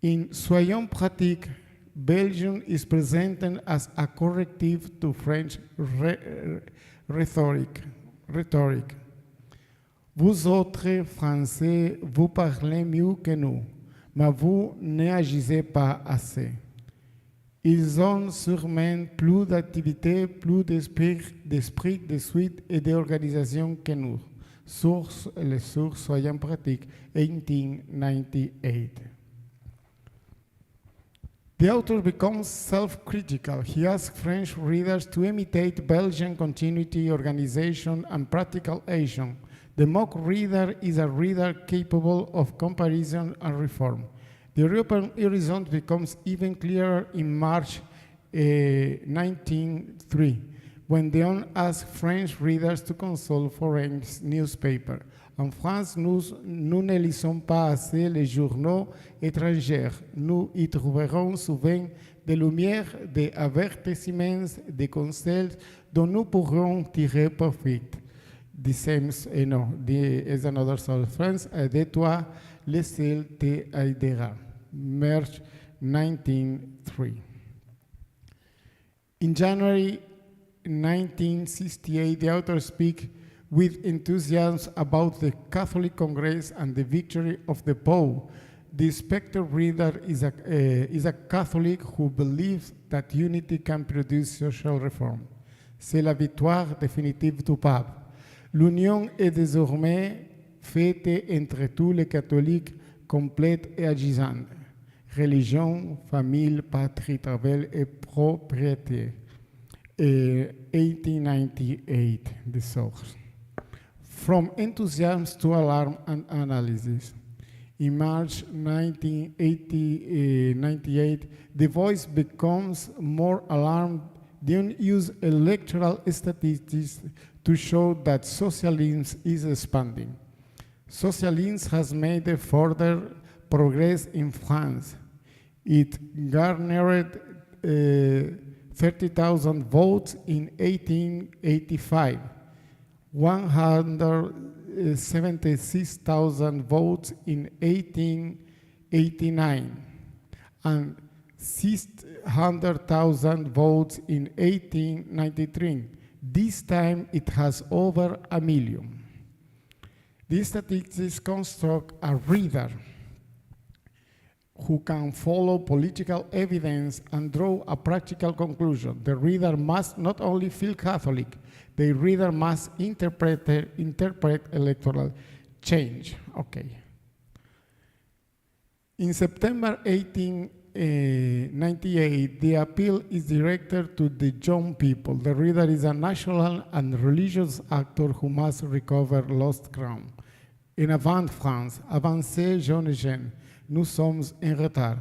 In Soyons pratiques, Belgium is presented as a corrective to French rhetoric. Vous autres Français, vous parlez mieux que nous, mais vous n'agissez pas assez. Ils ont sûrement plus d'activité, plus d'esprit, de suite et d'organisation que nous. Source, les sources Soyons pratiques, 1898. The author becomes self-critical. He asks French readers to imitate Belgian continuity, organization, and practical action. The mock reader is a reader capable of comparison and reform. The European horizon becomes even clearer in March 1903, when Dehon asked French readers to consult foreign newspapers. En France, nous ne lisons pas assez les journaux étrangers. Nous y trouverons souvent des lumières, des avertissements, des conseils dont nous pourrons tirer profit. The same, is another sort of France. De toi, le ciel te aidera. March 1903. In January 1968, the author speaks with enthusiasm about the Catholic Congress and the victory of the Pope. The expectant reader is a Catholic who believes that unity can produce social reform. C'est la victoire définitive du pape. L'union est désormais faite entre tous les catholiques, complète et agissante. Religion, famille, patrie, travail et propriété. 1898, the source. From enthusiasm to alarm and analysis. In March 1998, the voice becomes more alarmed. They use electoral statistics to show that socialism is expanding. Socialism has made further progress in France. It garnered 30,000 votes in 1885, 176,000 votes in 1889, and 600,000 votes in 1893. This time it has over 1 million. These statistics construct a reader who can follow political evidence and draw a practical conclusion. The reader must not only feel Catholic, the reader must interpret electoral change. Okay. In September 1898, the appeal is directed to the young people. The reader is a national and religious actor who must recover lost ground. In avant France, avancez jeunes gens, nous sommes en retard.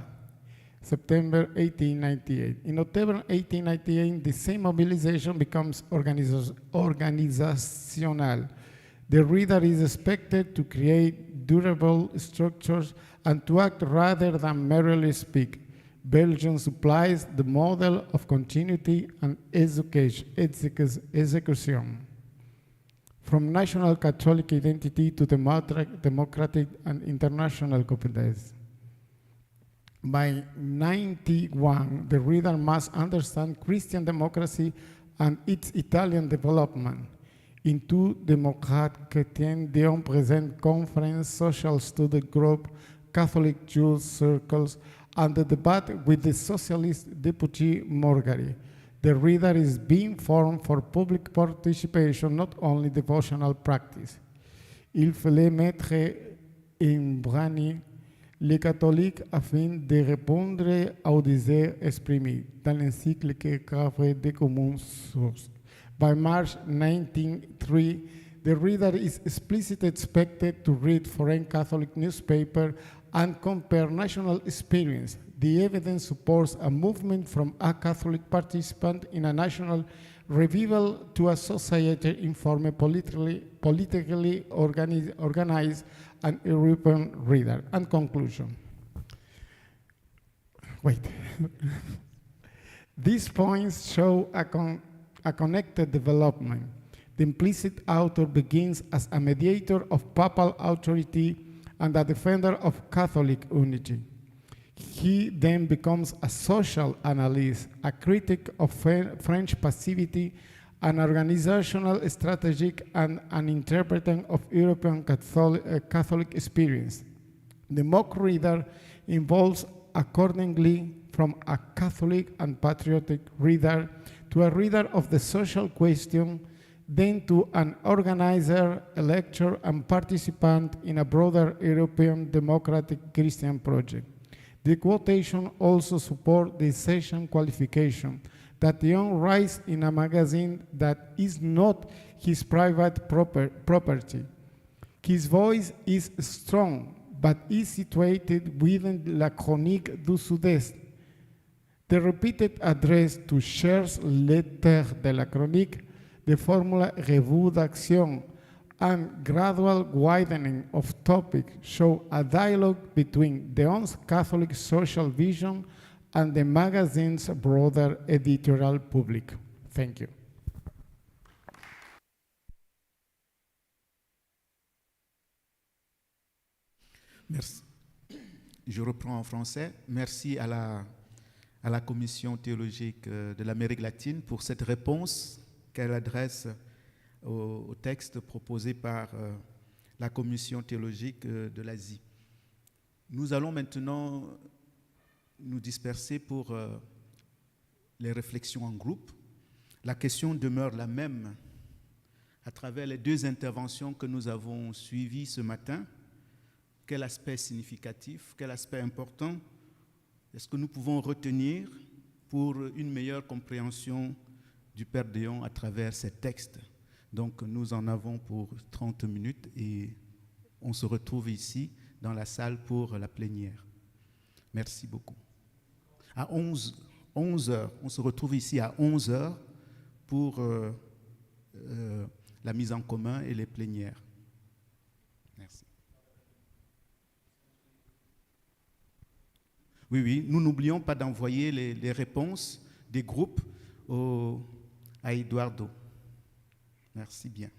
September 1898. In October 1898, the same mobilization becomes organizational. The reader is expected to create durable structures and to act rather than merely speak. Belgium supplies the model of continuity and execution. From national Catholic identity to democratic and international competence. By 91, the reader must understand Christian democracy and its Italian development. In two Démocrates Chrétiens, Dehon present conference, social student group, Catholic Jewish circles, and the debate with the socialist deputy Morgari. The reader is being formed for public participation, not only devotional practice. Il fallait mettre en branle les catholiques afin de répondre aux désirs exprimés dans l'encyclique Grave des communes sources. By March 1903, the reader is explicitly expected to read foreign Catholic newspaper and compare national experience. The evidence supports a movement from a Catholic participant in a national revival to a society informed, politically organized, and European reader. And conclusion. Wait. These points show a connected development. The implicit author begins as a mediator of papal authority and a defender of Catholic unity. He then becomes a social analyst, a critic of French passivity, an organizational strategic, and an interpreter of European Catholic experience. The mock reader evolves accordingly from a Catholic and patriotic reader to a reader of the social question, then to an organizer, elector, and participant in a broader European democratic Christian project. The quotation also supports the session qualification that Dehon writes in a magazine that is not his private property. His voice is strong, but is situated within La Chronique du Sud-Est. The repeated address to chers lecteurs de la Chronique, the formula revue d'action, and gradual widening of topic show a dialogue between Dehon's Catholic social vision and the magazine's broader editorial public. Thank you. Merci. Je reprends en français. Merci à la Commission théologique de l'Amérique latine pour cette réponse qu'elle adresse au texte proposé par la Commission théologique de l'Asie. Nous allons maintenant nous disperser pour les réflexions en groupe. La question demeure la même à travers les deux interventions que nous avons suivies ce matin. Quel aspect significatif, quel aspect important est-ce que nous pouvons retenir pour une meilleure compréhension du Père Dehon à travers ces textes? Donc nous en avons pour 30 minutes et on se retrouve ici dans la salle pour la plénière. Merci beaucoup. À 11 heures, on se retrouve ici à 11 heures pour la mise en commun et les plénières. Merci. Oui, nous n'oublions pas d'envoyer les réponses des groupes à Eduardo. Merci bien.